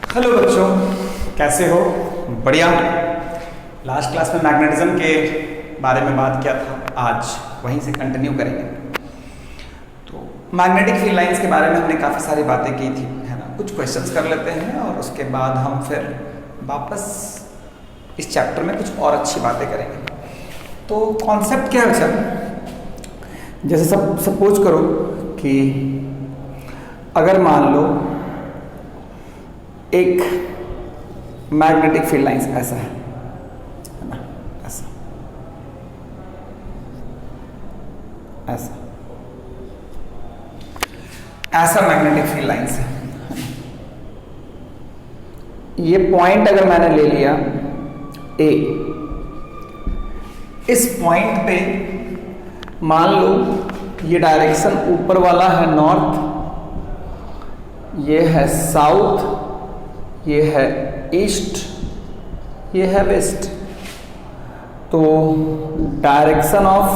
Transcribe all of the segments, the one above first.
Hello बच्चों, कैसे हो? बढ़िया। लास्ट क्लास में मैग्नेटिज्म के बारे में बात किया था, आज वहीं से कंटिन्यू करेंगे। तो मैग्नेटिक फील्ड लाइंस के बारे में हमने काफ़ी सारी बातें की थी, है ना। कुछ क्वेश्चंस कर लेते हैं और उसके बाद हम फिर वापस इस चैप्टर में कुछ और अच्छी बातें करेंगे। तो कॉन्सेप्ट क्या है बच्चा? जैसे सपोज करो कि अगर मान लो एक मैग्नेटिक फील्ड लाइंस ऐसा है ना, ऐसा ऐसा ऐसा मैग्नेटिक फील्ड लाइंस है। ये पॉइंट अगर मैंने ले लिया ए, इस पॉइंट पे मान लो ये डायरेक्शन ऊपर वाला है नॉर्थ, ये है साउथ, ये है ईस्ट, ये है वेस्ट। तो direction of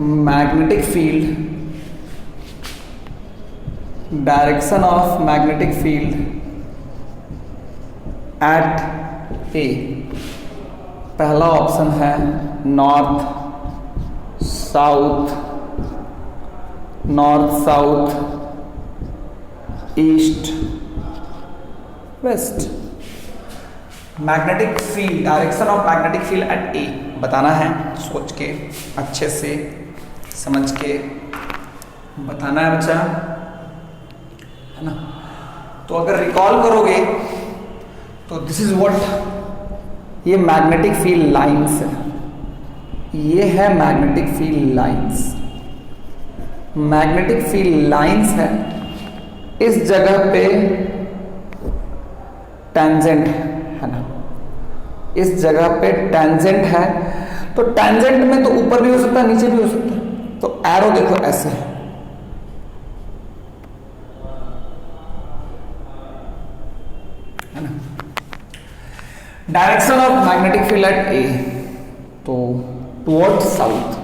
magnetic field at A, पहला ऑप्शन है north south east west. Magnetic field, direction of magnetic field at A बताना है, सोच के अच्छे से समझ के बताना है बच्चा, है ना। तो अगर रिकॉल करोगे तो दिस इज व्हाट, ये मैग्नेटिक फील्ड लाइंस है, ये है magnetic field lines. Magnetic field lines है, इस जगह पे टेंजेंट है ना, इस जगह पे टेंजेंट है। तो टेंजेंट में तो ऊपर भी हो सकता है, नीचे भी हो सकता है। तो एरो देखो ऐसे है ना। Direction of magnetic field at A, तो टुवर्ड्स साउथ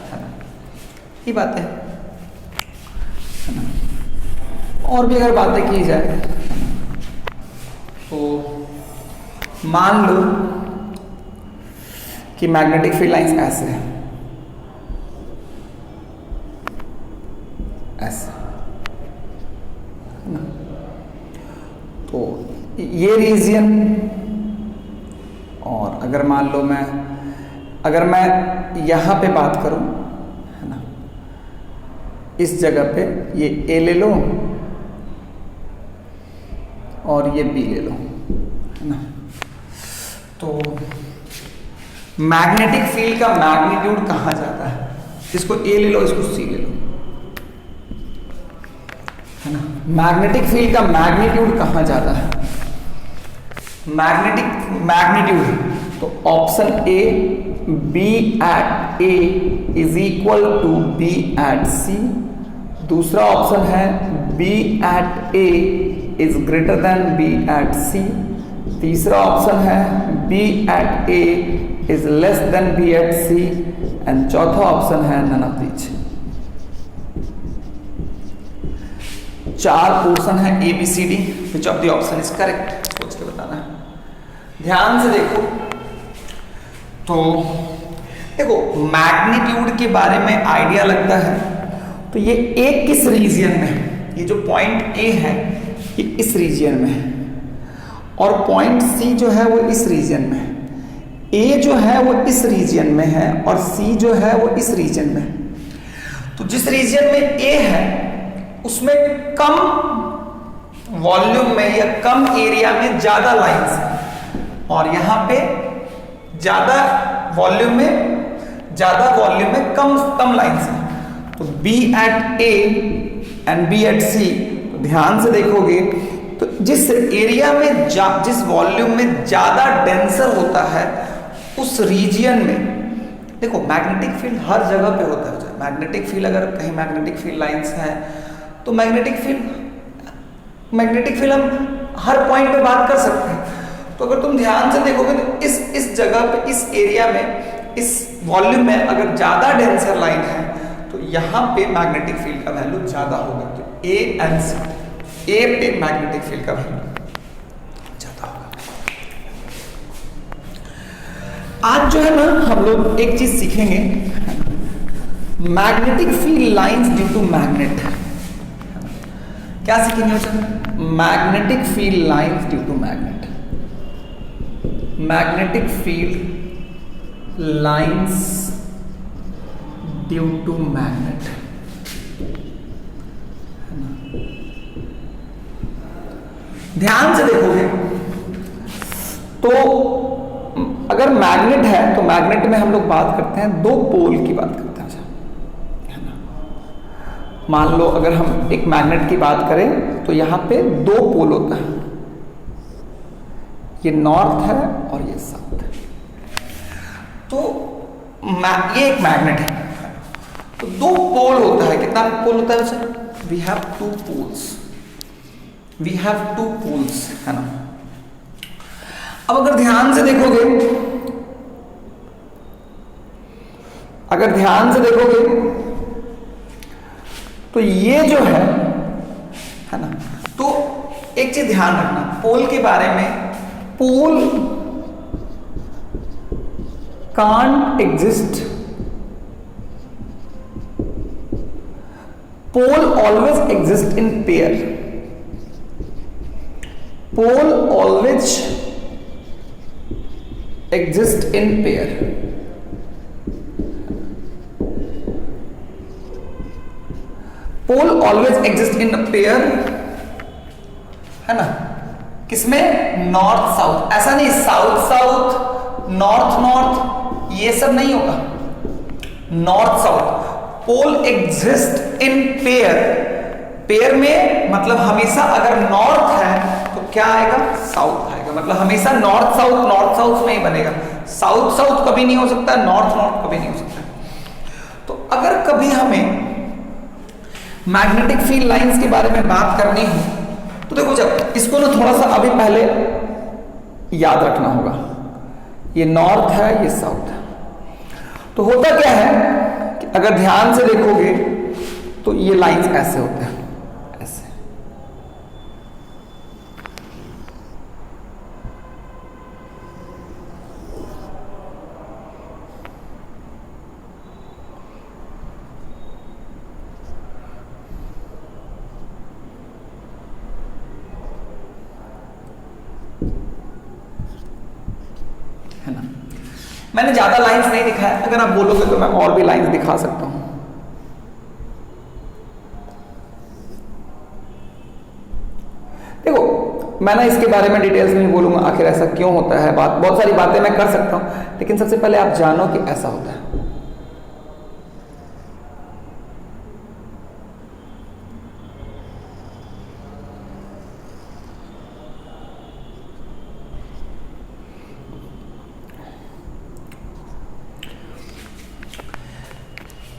है ना, ये बात है ना। और भी अगर बातें की जाए तो मान लो कि मैग्नेटिक फील्ड लाइंस ऐसे है, ऐसे है ना। तो ये रीजन, और अगर मान लो अगर मैं यहां पे बात करूं, है ना, इस जगह पे ये ए ले लो और ये बी ले लो, है ना। तो मैग्नेटिक फील्ड का मैग्नीट्यूड कहां जाता है? इसको ए ले लो, इसको सी ले लो, है ना। मैग्नेटिक फील्ड का मैग्नीट्यूड कहां जाता है? मैग्नीट्यूड तो option A, B at A is equal to B at C. दूसरा ऑप्शन है B at A is greater than B at C. तीसरा ऑप्शन है B at A is less than B at C. And चौथा option है none of these. 4 portion है A B C D, which of the option is correct, सोच के बताना है। ध्यान से देखो, तो देखो मैग्नीट्यूड के बारे में आइडिया लगता है। तो ये ए किस रीजन में है? ये जो पॉइंट ए है ये इस रीजन में है, और पॉइंट सी जो है वो इस रीजन में है। ए जो है वो इस रीजन में है और सी जो है वो इस रीजन में है। तो जिस रीजन में ए है उसमें कम वॉल्यूम में या कम एरिया में ज्यादा लाइंस है, और यहां पे ज्यादा वॉल्यूम में कम लाइंस है। तो B at A and B at C, ध्यान से देखोगे तो जिस एरिया में जिस वॉल्यूम में ज्यादा डेंसर होता है उस रीजियन में, देखो मैग्नेटिक फील्ड हर जगह पे होता है। मैग्नेटिक फील्ड, अगर कहीं मैग्नेटिक फील्ड लाइंस है तो मैग्नेटिक फील्ड हम हर पॉइंट पे बात कर सकते हैं। तो अगर तुम ध्यान से देखोगे तो इस जगह पे, इस एरिया में, इस वॉल्यूम में अगर ज्यादा डेंसर लाइन है तो यहां पे मैग्नेटिक फील्ड का वैल्यू ज्यादा होगा, तो ए एंड सी, ए पे मैग्नेटिक फील्ड का वैल्यू ज्यादा होगा। आज जो है ना हम लोग एक चीज सीखेंगे, magnetic field lines due to magnet. क्या सीखेंगे बच्चा? Magnetic field lines due to magnet, magnetic field lines due to magnet. ध्यान से देखोगे तो अगर मैग्नेट है तो मैग्नेट में हम लोग बात करते हैं दो पोल की बात करते हैं, है ना। मान लो अगर हम एक मैग्नेट की बात करें तो यहां पे दो पोल होता है, ये नॉर्थ है और ये साउथ है। तो ये एक मैग्नेट है, तो दो पोल होता है। कितना पोल होता है sir? We have two poles, we have two poles, है ना। अब अगर ध्यान से देखोगे, अगर ध्यान से देखोगे तो ये जो है ना, तो एक चीज ध्यान रखना पोल के बारे में, pole can't exist, pole always exist in pair, pole always exist in pair. Pole always exist in pair, है ना। किसमें? North south. ऐसा नहीं साउथ साउथ, नॉर्थ नॉर्थ, ये सब नहीं होगा। North south, pole exist in pair. Pair में मतलब हमेशा अगर नॉर्थ है तो क्या आएगा? साउथ आएगा। मतलब हमेशा नॉर्थ साउथ में ही बनेगा, साउथ साउथ कभी नहीं हो सकता, नॉर्थ नॉर्थ कभी नहीं हो सकता। तो अगर कभी हमें मैग्नेटिक फील्ड लाइंस के बारे में बात करनी हो तो देखो, जब इसको ना थोड़ा सा अभी पहले याद रखना होगा, ये नॉर्थ है, ये साउथ है। तो होता क्या है कि अगर ध्यान से देखोगे तो ये लाइंस ऐसे होते हैं, ऐसे। है ना। मैंने ज्यादा लाइंस नहीं दिखाया, अगर आप बोलोगे तो मैं और भी लाइंस दिखा सकता हूं। देखो मैं ना इसके बारे में डिटेल्स में नहीं बोलूंगा, आखिर ऐसा क्यों होता है, बात बहुत सारी बातें मैं कर सकता हूं, लेकिन सबसे पहले आप जानो कि ऐसा होता है।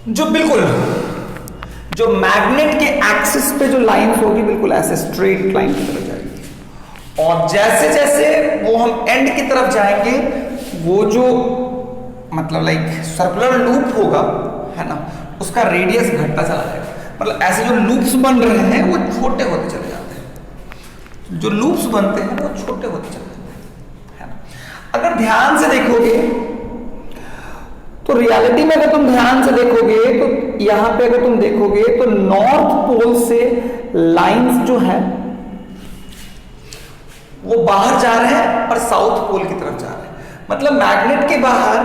जो बिल्कुल जो मैग्नेट के एक्सिस पे जो लाइंस होगी बिल्कुल ऐसे स्ट्रेट लाइन की तरफ जाएगी, और जैसे जैसे वो हम एंड की तरफ जाएंगे वो जो मतलब लाइक सर्कुलर लूप होगा, है ना, उसका रेडियस घटता चला जाएगा। मतलब ऐसे जो लूप्स बन रहे हैं वो छोटे होते चले जाते हैं, जो लूप्स बनते हैं वो छोटे होते चले जाते हैं, है ना। अगर ध्यान से देखोगे तो रियलिटी में अगर तुम ध्यान से देखोगे तो यहां पे अगर तुम देखोगे तो नॉर्थ पोल से लाइंस जो है वो बाहर जा रहे हैं और साउथ पोल की तरफ जा रहे हैं। मतलब मैग्नेट के बाहर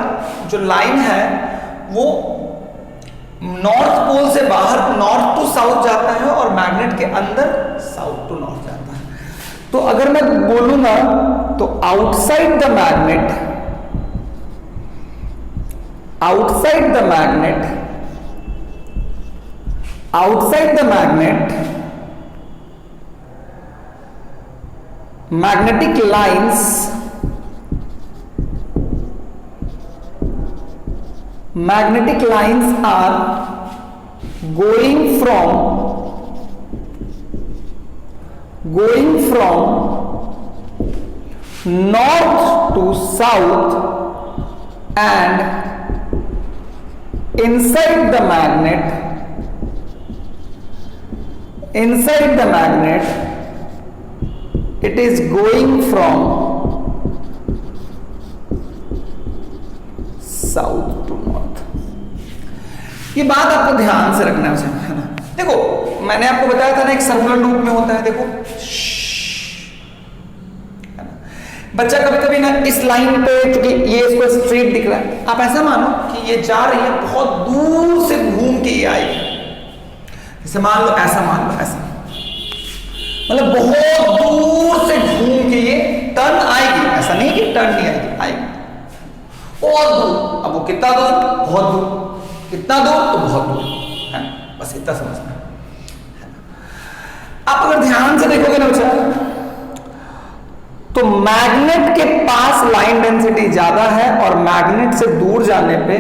जो लाइन है वो नॉर्थ पोल से बाहर नॉर्थ टू साउथ जाता है और मैग्नेट के अंदर साउथ टू नॉर्थ जाता है। तो अगर मैं बोलूंगा तो outside the magnet, outside the magnet, magnetic lines are going from north to south, and inside the magnet inside the magnet it is going from south to north. ये बात आपको ध्यान से रखना है ना। देखो मैंने आपको बताया था ना, एक सर्कुलर लूप में होता है, देखो है ना? बच्चा कभी कभी ना इस लाइन पे, क्योंकि ये इसको स्ट्रेट दिख रहा है, आप ऐसा मानो कि ये जा रही है, बहुत दूर से घूम के ये आएगी। जैसे मान लो ऐसा, मान लो ऐसा, मतलब बहुत दूर से घूम के ये टर्न आएगी। ऐसा नहीं कि टर्न नहीं आएगी, आएगी बहुत दूर। अब वो कितना दूर? बहुत दूर। कितना दूर? तो बहुत दूर है। बस इतना समझना है। आप अगर ध्यान से देखोगे ना बच्चा, तो मैग्नेट के पास लाइन डेंसिटी ज्यादा है और मैग्नेट से दूर जाने पे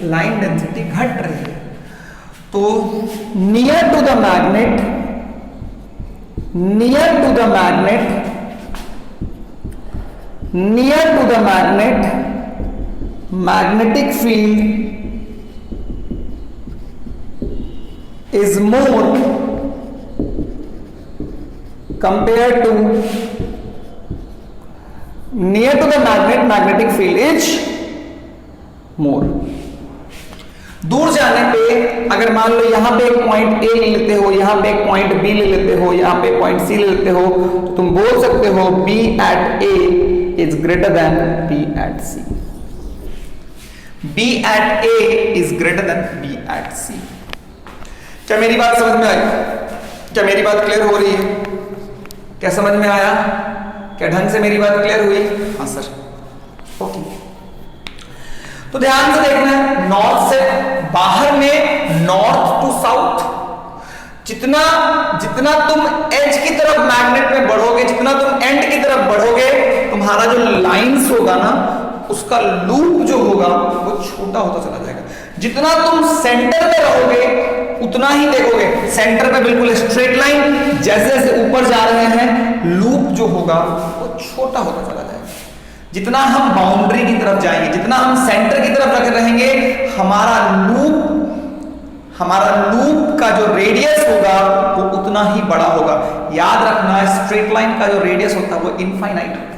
लाइन डेंसिटी घट रही है। तो near to the magnet, near to the magnet, near to the magnet, magnetic field is more compared to near to the magnet, magnetic field is more। दूर जाने पे अगर मान लो यहां पे एक पॉइंट ए ले लेते हो, यहां पे एक पॉइंट बी ले लेते हो, यहां पे पॉइंट सी ले लेते हो, तो तुम बोल सकते हो B at A is greater than B at C. B at A is greater than B at C। क्या मेरी बात समझ में आई? क्या मेरी बात क्लियर हो रही है? क्या समझ में आया? क्या ढंग से मेरी बात क्लियर हुई? हाँ सर, ओके। तो ध्यान से देखना है, नॉर्थ से बाहर में, नॉर्थ टू साउथ, जितना जितना तुम एज की तरफ मैग्नेट में बढ़ोगे, जितना तुम एंड की तरफ बढ़ोगे, तुम्हारा जो लाइंस होगा ना, उसका लूप जो होगा वो छोटा होता चला जाएगा। जितना तुम सेंटर में रहोगे उतना ही देखोगे सेंटर पे बिल्कुल स्ट्रेट लाइन, जैसे जैसे ऊपर जा रहे हैं लूप जो होगा वो छोटा होता चला जाएगा। जितना हम बाउंड्री की तरफ जाएंगे, जितना हम सेंटर की तरफ लगे रहेंगे, हमारा लूप का जो रेडियस होगा वो उतना ही बड़ा होगा। याद रखना, स्ट्रेट लाइन का जो रेडियस होता है वो इनफाइनाइट होता है।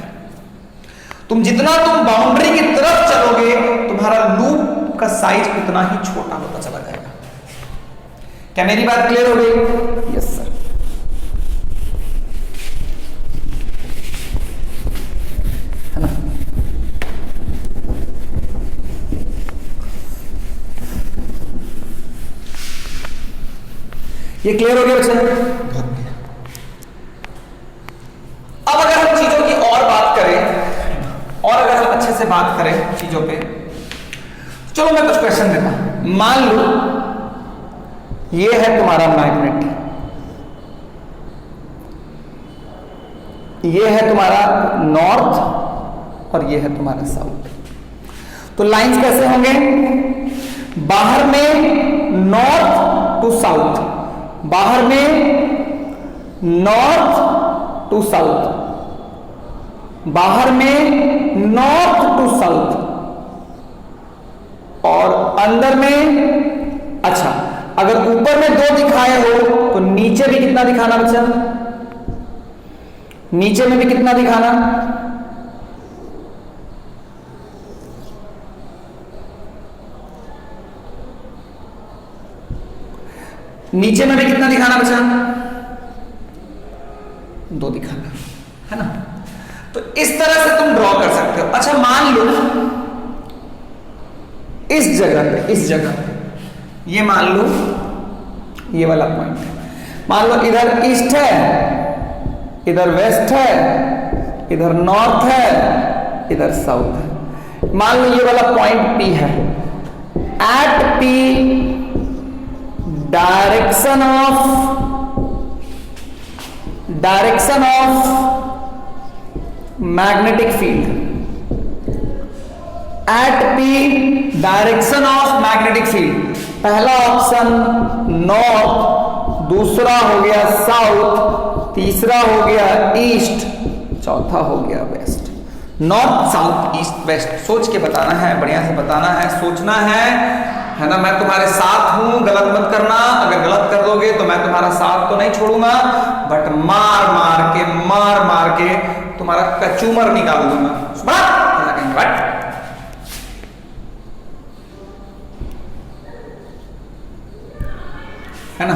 जितना तुम बाउंड्री की तरफ चलोगे, तुम्हारा लूप का साइज उतना ही छोटा होता चला जाएगा। क्या मेरी बात क्लियर हो गई? Yes sir. है ना? ये क्लियर हो गया बच्चा? बहुत बढ़िया। अब अगर हम चीजों की और बात करें, और अगर हम अच्छे से बात करें चीजों पे, चलो मैं कुछ क्वेश्चन देता हूं। मान लो ये है तुम्हारा मैग्नेट, ये है तुम्हारा नॉर्थ और ये है तुम्हारा साउथ। तो लाइंस कैसे होंगे? बाहर में नॉर्थ टू साउथ, बाहर में नॉर्थ टू साउथ, बाहर में नॉर्थ टू साउथ, और अंदर में, अच्छा अगर ऊपर में दो दिखाए हो तो नीचे भी कितना दिखाना बच्चा? नीचे में भी कितना दिखाना? नीचे में भी कितना दिखाना बच्चा? दो दिखाना, है ना? तो इस तरह से तुम ड्रॉ कर सकते हो। अच्छा मान लो इस जगह पे ये मान लो ये वाला पॉइंट है, मान लो इधर ईस्ट है, इधर वेस्ट है, इधर नॉर्थ है, इधर साउथ है। मान लो ये वाला पॉइंट P है। At P direction of magnetic field, at P direction of magnetic field. पहला ऑप्शन नॉर्थ, दूसरा हो गया साउथ, तीसरा हो गया ईस्ट, चौथा हो गया west. North south east west सोच के बताना है, बढ़िया से बताना है, सोचना है ना? मैं तुम्हारे साथ हूं, गलत मत करना। अगर गलत कर दोगे तो मैं मैं तुम्हारा साथ तो नहीं छोड़ूंगा, बट मार मार के तुम्हारा कचूमर निकाल दूंगा। है ना?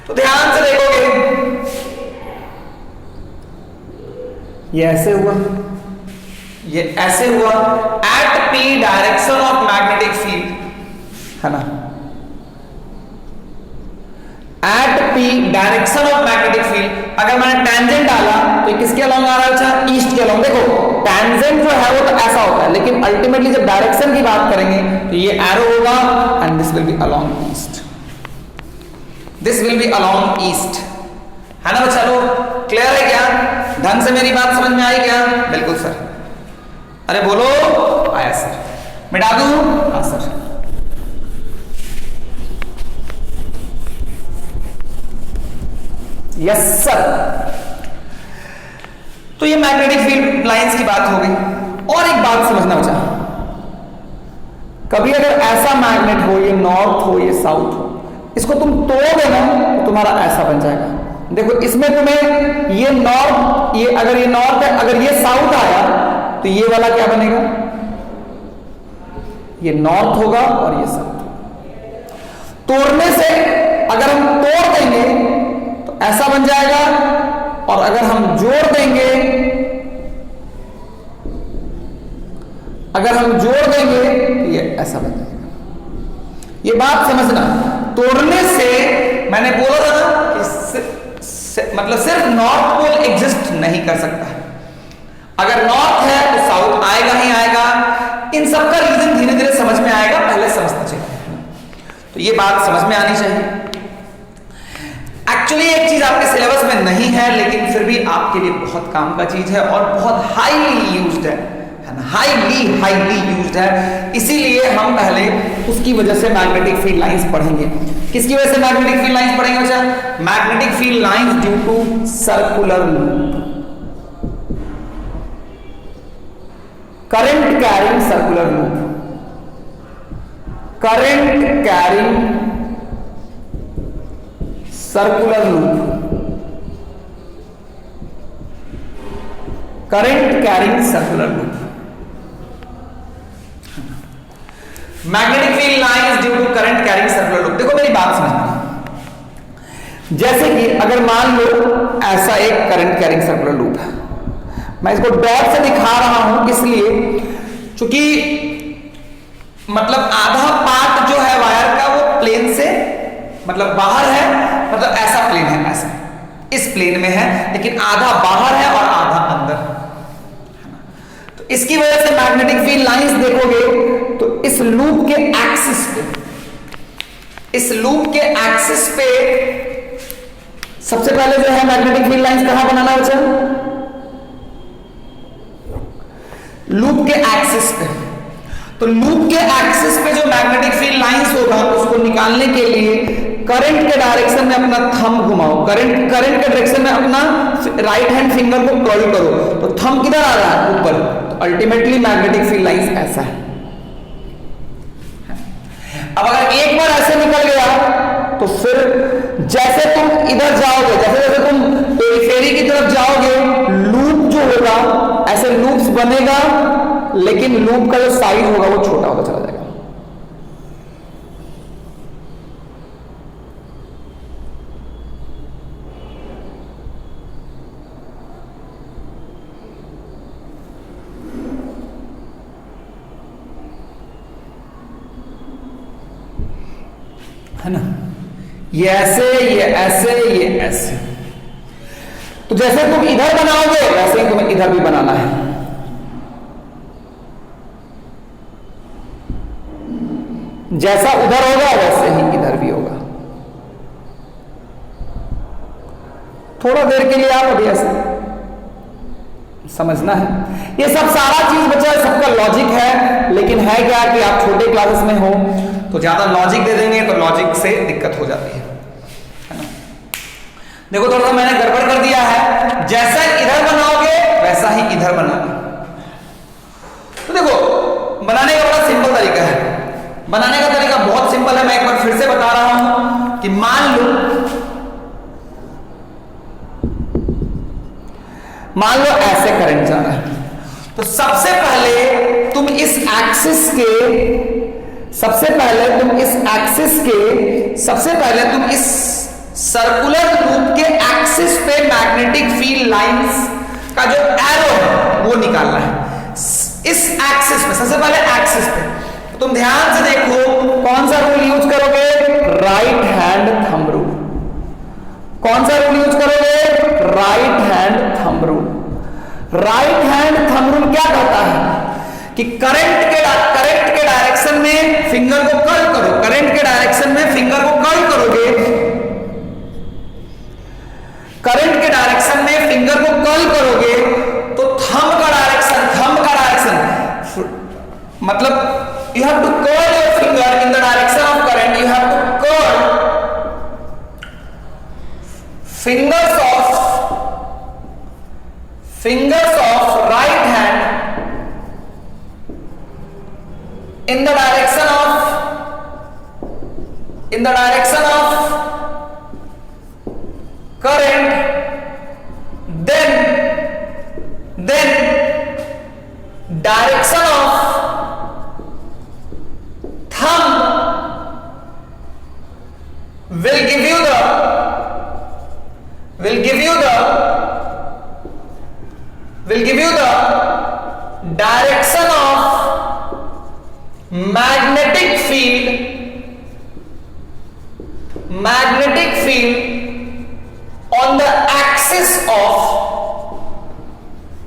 तो ध्यान से देखोगे, ये ऐसे हुआ, ये ऐसे हुआ, at P direction of magnetic field, है ना? At P direction of magnetic field, अगर मैंने टेंजेंट डाला तो ये किसके अलॉन्ग आ रहा है? अच्छा, ईस्ट के अलॉन्ग। देखो टेंजेंट जो है वो तो ऐसा होता है, लेकिन अल्टीमेटली जब डायरेक्शन की बात करेंगे तो ये एरो होगा and this will be along east, this will be along east, है ना? चलो क्लियर है क्या? ढंग से मेरी बात समझ में आई क्या? बिल्कुल सर। अरे बोलो, आया सर। मिटा दूं? हाँ सर। Yes sir. तो ये मैग्नेटिक फील्ड लाइंस की बात हो गई। और एक बात समझना बचा, कभी अगर ऐसा मैग्नेट हो, ये नॉर्थ हो, ये साउथ हो, इसको तुम तोड़ोगे ना तो तुम्हारा ऐसा बन जाएगा। देखो इसमें तुम्हें ये नॉर्थ, ये अगर ये नॉर्थ है, अगर ये साउथ आया तो ये वाला क्या बनेगा? ये नॉर्थ होगा और ये साउथ। तोड़ने से अगर हम तोड़ देंगे तो ऐसा बन जाएगा, और अगर हम जोड़ देंगे, अगर हम जोड़ देंगे तो ये ऐसा बन जाएगा। ये बात समझना, तोड़ने से मैंने बोला था ना कि मतलब सिर्फ नॉर्थ पोल एग्जिस्ट नहीं कर सकता है। अगर नॉर्थ है तो साउथ आएगा ही आएगा। इन सब का रीजन धीरे धीरे समझ में आएगा, पहले समझना चाहिए। तो ये बात समझ में आनी चाहिए। एक्चुअली एक चीज आपके सिलेबस में नहीं है, लेकिन फिर भी आपके लिए बहुत काम का चीज है और बहुत हाईली यूज्ड है ना? हाईली यूज्ड है। इसीलिए हम पहले उसकी वजह से मैग्नेटिक फील्ड लाइंस पढ़ेंगे। किसकी वजह से मैग्नेटिक फील्ड लाइंस पढ़ेंगे बच्चा? Magnetic field lines due to circular loop, current carrying circular loop, current carrying circular loop, current carrying circular loop, magnetic field lines due to current carrying circular loop. देखो मेरी बात समझना, जैसे कि अगर मान लो ऐसा एक करंट कैरिंग सर्कुलर लूप है, मैं इसको डॉट से दिखा रहा हूं इसलिए क्योंकि मतलब आधा पार्ट जो है वायर का वो प्लेन से मतलब बाहर है, मतलब ऐसा प्लेन है, ऐसा इस प्लेन में है, लेकिन आधा बाहर है और आधा अंदर। तो इसकी वजह से मैग्नेटिक फील्ड लाइंस देखोगे तो इस लूप के एक्सिस पे, इस लूप के एक्सिस पे सबसे पहले जो है मैग्नेटिक फील्ड लाइंस कहां बनाना है बच्चा? लूप के एक्सिस पे। तो लूप के एक्सिस पे जो मैग्नेटिक फील्ड लाइंस होगा उसको निकालने के लिए करंट के डायरेक्शन में अपना थंब घुमाओ, करंट के डायरेक्शन में अपना राइट हैंड फिंगर को कर्ल करो, तो थंब किधर आ रहा है? ऊपर। तो अल्टीमेटली मैग्नेटिक फील्ड लाइंस ऐसा है। अब अगर एक बार ऐसे निकल गया तो फिर जैसे तुम इधर जाओगे, जैसे जैसे तुम पेरिफेरी की तरफ जाओगे, लूप जो होगा ऐसे लूप्स बनेगा, लेकिन लूप का जो साइज होगा वो छोटा होता चला जाएगा। है ना? ये ऐसे, ये ऐसे, ये ऐसे। तो जैसे तुम इधर बनाओगे वैसे ही तुम्हें इधर भी बनाना है। जैसा उधर होगा वैसे ही इधर भी होगा। थोड़ा देर के लिए आप अभी ऐसे समझना है। ये सब सारा चीज बच्चा सबका लॉजिक है, लेकिन है क्या कि आप छोटे क्लासेस में हो तो ज्यादा लॉजिक दे देंगे तो लॉजिक से दिक्कत हो जाती है ना? देखो थोड़ा सा मैंने गड़बड़ कर दिया है, जैसा इधर बनाओगे वैसा ही इधर बनाना। तो देखो बनाने का बड़ा सिंपल तरीका है। बनाने का तरीका बहुत सिंपल है, मैं एक बार फिर से बता रहा हूं कि मान लो मान लो ऐसे करंट जा रहा है, तो सबसे पहले तुम इस एक्सिस के सर्कुलर लूप के एक्सिस पे मैग्नेटिक फील्ड लाइंस का जो एरो है वो निकालना है। इस एक्सिस पे, सबसे पहले एक्सिस पे तुम ध्यान से देखो कौन सा रूल यूज करोगे, राइट हैंड थंब रूल। कौन सा रूल यूज करोगे, right hand thumb rule. Right hand thumb rule क्या कहता है कि करंट के डायरेक्शन में फिंगर को कर्ल करो, करंट के डायरेक्शन में फिंगर को कर्ल करोगे, करंट के डायरेक्शन में फिंगर को कर्ल करोगे तो थंब का डायरेक्शन मतलब you have to curl your finger in the direction of current, you have to curl fingers of right hand in the direction of current, then direction of thumb will give you the direction of magnetic field on the axis of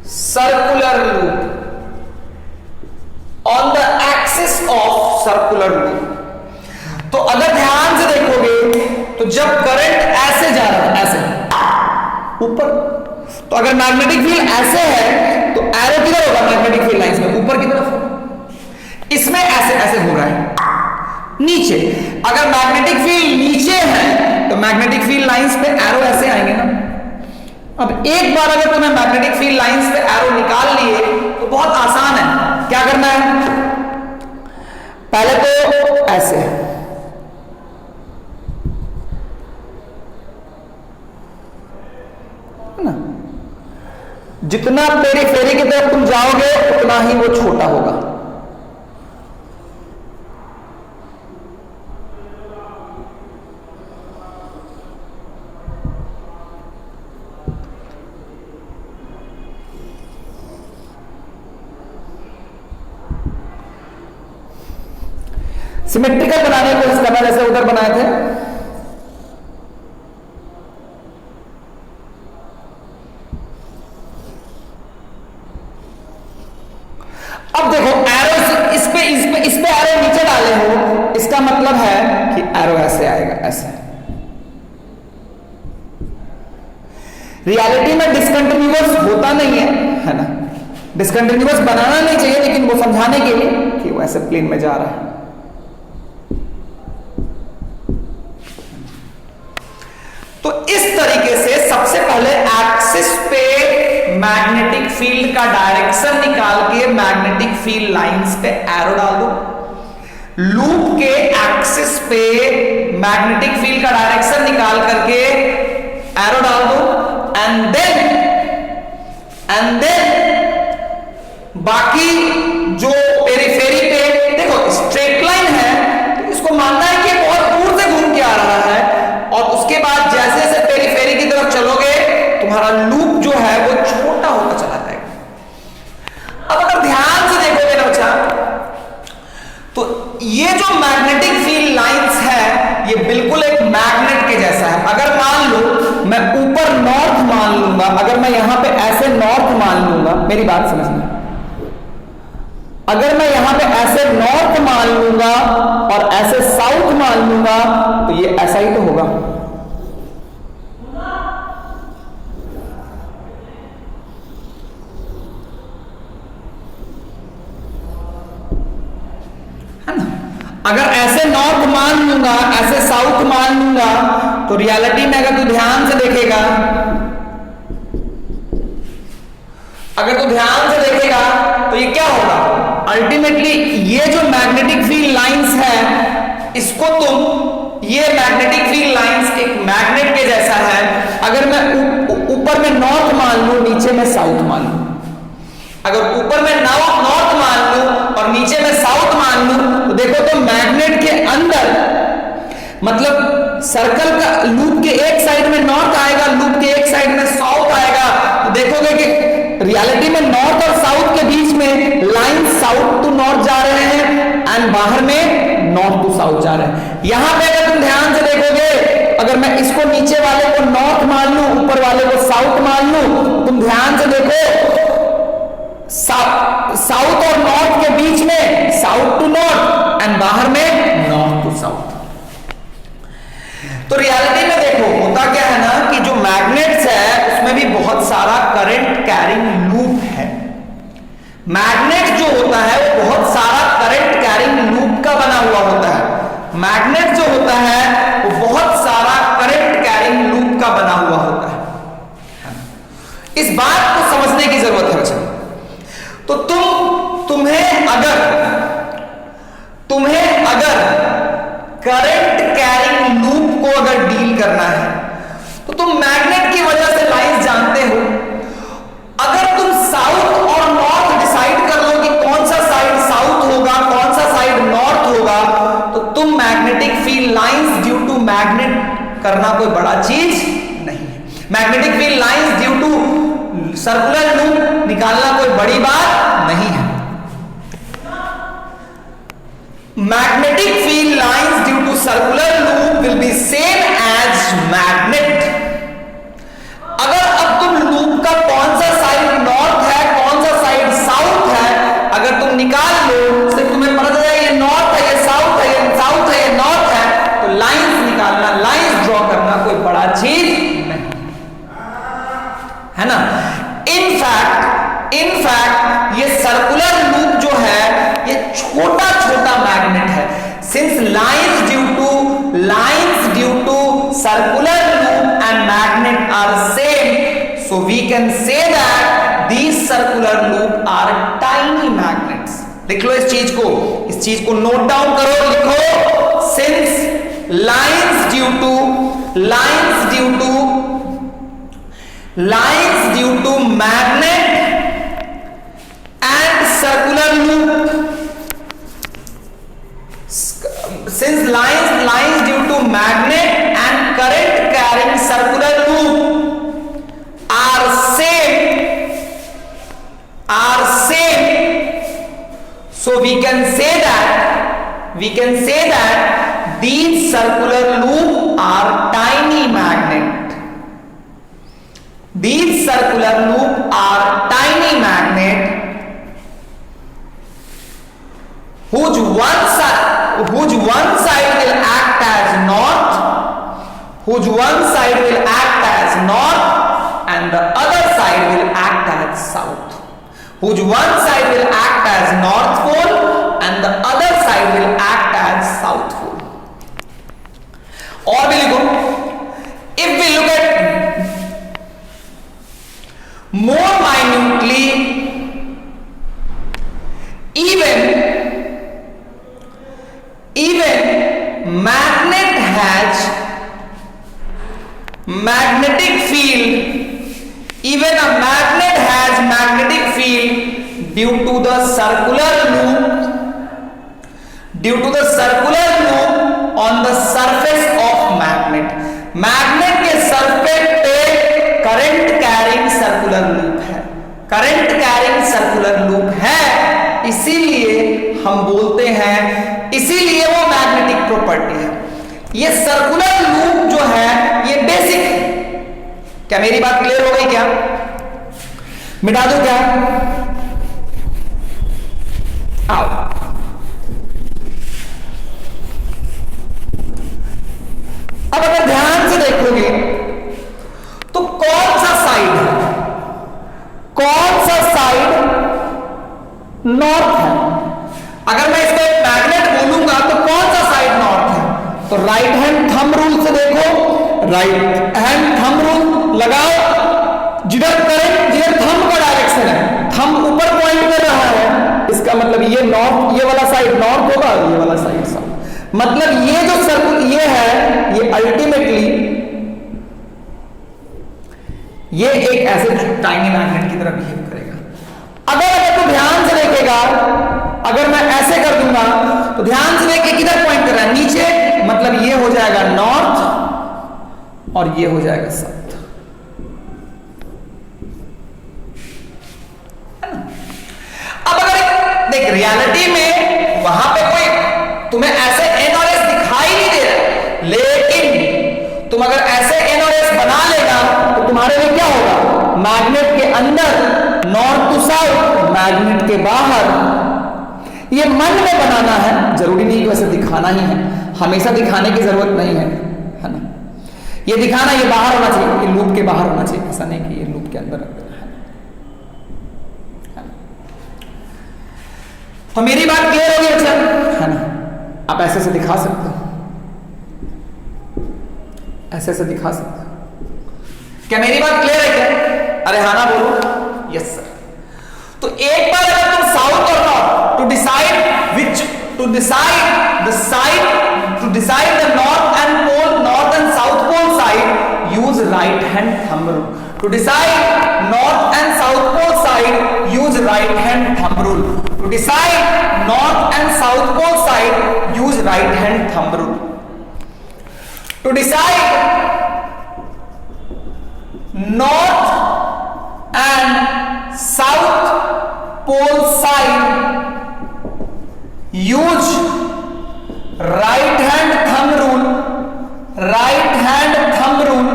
circular loop, तो अगर ध्यान से देखोगे तो जब current ऐसे जा रहा है, ऐसे ऊपर, तो अगर मैग्नेटिक फील्ड ऐसे है तो एरो किधर होगा, मैग्नेटिक फील्ड लाइंस में ऊपर की तरफ। इसमें ऐसे घूम रहा है नीचे। अगर मैग्नेटिक फील्ड नीचे है तो मैग्नेटिक फील्ड लाइंस पे एरो ऐसे आएंगे ना। अब एक बार अगर तुम्हें मैग्नेटिक फील्ड लाइंस पे एरो निकाल लिए तो बहुत आसान है। क्या करना है, पहले तो ऐसे ना, जितना पेरीफेरी की तरफ तुम जाओगे उतना ही वो छोटा होगा। सिमेट्रिकल बनाने की कोशिश करना, जैसे उधर बनाए थे। अब देखो एरो इस पे एरो नीचे डाले हो, इसका मतलब है कि एरो ऐसे आएगा, ऐसे। रियलिटी में डिसकंटिन्यूअस होता नहीं है ना, डिसकंटिन्यूअस बनाना नहीं चाहिए, लेकिन वो समझाने के लिए कि वो ऐसे प्लेन में जा रहा है। तो इस तरीके से सबसे पहले एक्सिस पे मैग्नेटिक फील्ड का डायरेक्शन निकाल के मैग्नेटिक फील्ड लाइंस पे एरो डाल दो। लूप के एक्सिस पे मैग्नेटिक फील्ड का डायरेक्शन निकाल करके एरो डाल दो, एंड देन बाकी जो पेरिफेरी पे देखो स्ट्रेट लाइन है, तो इसको मानना है कि बहुत दूर से घूम के आ रहा है, और उसके बाद जैसे जैसे पेरिफेरी की तरफ चलोगे तुम्हारा लूप जो है वो छोटा होता चला जाएगा। अब अगर ध्यान से देखोगे ना बच्चा, तो ये जो मैग्नेटिक फील्ड लाइंस है ये बिल्कुल एक मैग्नेट के जैसा है। अगर मान लो मैं ऊपर नॉर्थ मान लूंगा, अगर मैं यहां पे ऐसे नॉर्थ मान लूंगा, मेरी बात समझना, अगर मैं यहां पे ऐसे नॉर्थ मान लूंगा और ऐसे साउथ मान लूंगा तो ये ऐसा ही तो होगा। है ना, अगर ऐसे नॉर्थ मान लूंगा, ऐसे साउथ मान लूंगा, तो रियलिटी में अगर तू ध्यान से देखेगा, तो ये क्या होगा, अल्टीमेटली ये जो मैग्नेटिक फील्ड लाइंस है इसको तुम ये मैग्नेटिक फील्ड लाइंस एक मैग्नेट के जैसा है। अगर मैं ऊपर में नॉर्थ मान लूं, नीचे में साउथ मान लूं, अगर ऊपर में नॉर्थ मान लूं और नीचे में साउथ मान लूं, तो देखो तो मैग्नेट के अंदर मतलब सर्कल का लूप के एक साइड में नॉर्थ आएगा, लूप के एक साइड में साउथ आएगा। तो देखोगे कि रियलिटी में नॉर्थ और साउथ के बीच में लाइन साउथ टू नॉर्थ जा रहे हैं एंड बाहर में नॉर्थ टू साउथ जा रहे हैं। यहां पे अगर तुम ध्यान से देखोगे, अगर मैं इसको नीचे वाले को नॉर्थ मान लूं, ऊपर वाले को साउथ मान लूं, तुम ध्यान से देखो साउथ और नॉर्थ के बीच में साउथ टू नॉर्थ एंड बाहर में नॉर्थ टू साउथ। तो रियलिटी में देखो होता क्या है ना कि जो मैग्नेट्स है उसमें भी बहुत सारा करंट कैरिंग लूप है। मैग्नेट जो होता है वो बहुत सारा करंट कैरिंग लूप का बना हुआ होता है। मैग्नेट जो होता है वो बहुत सारा करंट कैरिंग लूप का बना हुआ होता है। इस बात को समझने की जरूरत है बच्चों। तो तुम्हें अगर करंट कैरिंग लूप को अगर डील करना है तो तुम मैग्नेट की वजह से लाइंस जानते हो। अगर तुम साउथ और नॉर्थ डिसाइड कर लो कि कौन सा साइड साउथ होगा, कौन सा साइड नॉर्थ होगा, तो तुम magnetic field lines due to magnet करना कोई बड़ा चीज नहीं है। Magnetic field lines due to circular loop निकालना कोई बड़ी बात नहीं है। Magnetic field lines due to circular loop will be same as magnet. अगर अब तुम लूप का कौन सा साइड नॉर्थ है, कौन सा साइड साउथ है, अगर तुम निकाल लो, सिर्फ तुम्हें पता चल जाए ये नॉर्थ है, ये साउथ है, ये साउथ है, ये नॉर्थ है, तो लाइंस निकालना, लाइंस ड्रॉ करना कोई बड़ा चीज नहीं है ना। इनफैक्ट ये सर्कुलर लूप जो है ये छोटा छोटा मैग्नेट है। Since lines due to circular loop and magnet are same, so we can say that these circular loop are tiny magnets. लिख लो इस चीज को नोट डाउन करो, लिखो since lines due to magnet and circular loop, since lines due to magnet and current carrying circular loop are same, so we can say that these circular loop are tiny magnet. These circular loop are tiny magnet whose one side will act as north, and the other side will act as south. Whose one side will act as north pole and the other side will act as south pole. और भी लिखो, if we look at more minutely, even magnet has magnetic field, even a magnet has magnetic field due to the circular loop on the surface of magnet. Magnet के surface पे current carrying circular loop है, current carrying circular loop है, इसीलिए हम बोलते हैं, इसीलिए वो मैग्नेटिक प्रॉपर्टी है। ये सर्कुलर लूप जो है ये बेसिक है। क्या मेरी बात क्लियर हो गई? क्या मिटा दो क्या? आओ अब अगर ध्यान से देखोगे तो कौन सा साइड नॉर्थ है? अगर मैं इसको एक मैग्नेट बोलूंगा तो कौन सा साइड नॉर्थ है? तो राइट हैंड थंब रूल से देखो, राइट हैंड थंब रूल लगाओ, जिधर करंट, जिधर थंब का डायरेक्शन है, थंब ऊपर पॉइंट कर रहा है, इसका मतलब ये नॉर्थ, ये वाला साइड नॉर्थ होगा, ये वाला साइड साउथ। मतलब ये जो सर्कुल ये है, ये अल्टीमेटली ये एक ऐसे टाइनी मैग्नेट की तरह बिहेव करेगा। अगर तू ध्यान से देखेगा, अगर मैं ऐसे कर दूंगा तो ध्यान से देखिए किधर पॉइंट कर रहा है, नीचे, मतलब ये हो जाएगा नॉर्थ और ये हो जाएगा साउथ। अब अगर देख रियलिटी में वहां पे कोई तुम्हें ऐसे एन और एस दिखाई नहीं दे रहा, लेकिन तुम अगर ऐसे एन और एस बना लेगा तो तुम्हारे लिए क्या होगा, मैग्नेट के अंदर नॉर्थ टू साउथ, मैग्नेट के बाहर। ये मन में बनाना है, जरूरी नहीं कि वैसे दिखाना ही है, हमेशा दिखाने की जरूरत नहीं है ना। ये दिखाना, ये बाहर होना चाहिए, ये लूप के बाहर होना चाहिए, ऐसा नहीं कि ये लूप के अंदर है। तो मेरी बात क्लियर होगी बच्चा, है ना। आप ऐसे से दिखा सकते हो, ऐसे से दिखा सकते हो। क्या मेरी बात क्लियर है क्या? अरे हाँ ना बोलो, यस सर। तो एक बार अगर तुम साउथ और north to decide which to decide the side to decide the north and pole, north and south pole side, use right hand thumb rule. To decide north and south pole side, use right hand thumb rule. To decide north and south pole side, use right hand thumb rule. To decide north and south pole side, use right hand thumb rule, right hand thumb rule.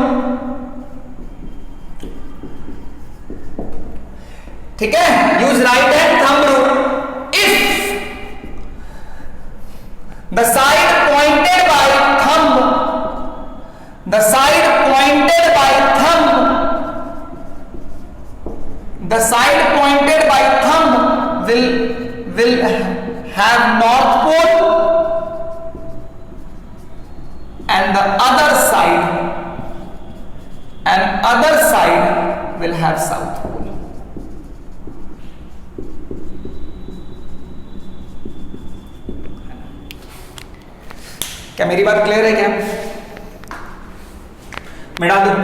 ठीक है, use right hand thumb rule if the side pointed bye thumb, the side pointed bye thumb, the side pointed by thumb will have north pole and the other side will have south pole. क्या मेरी बात clear है क्या? मैं डाल दूं?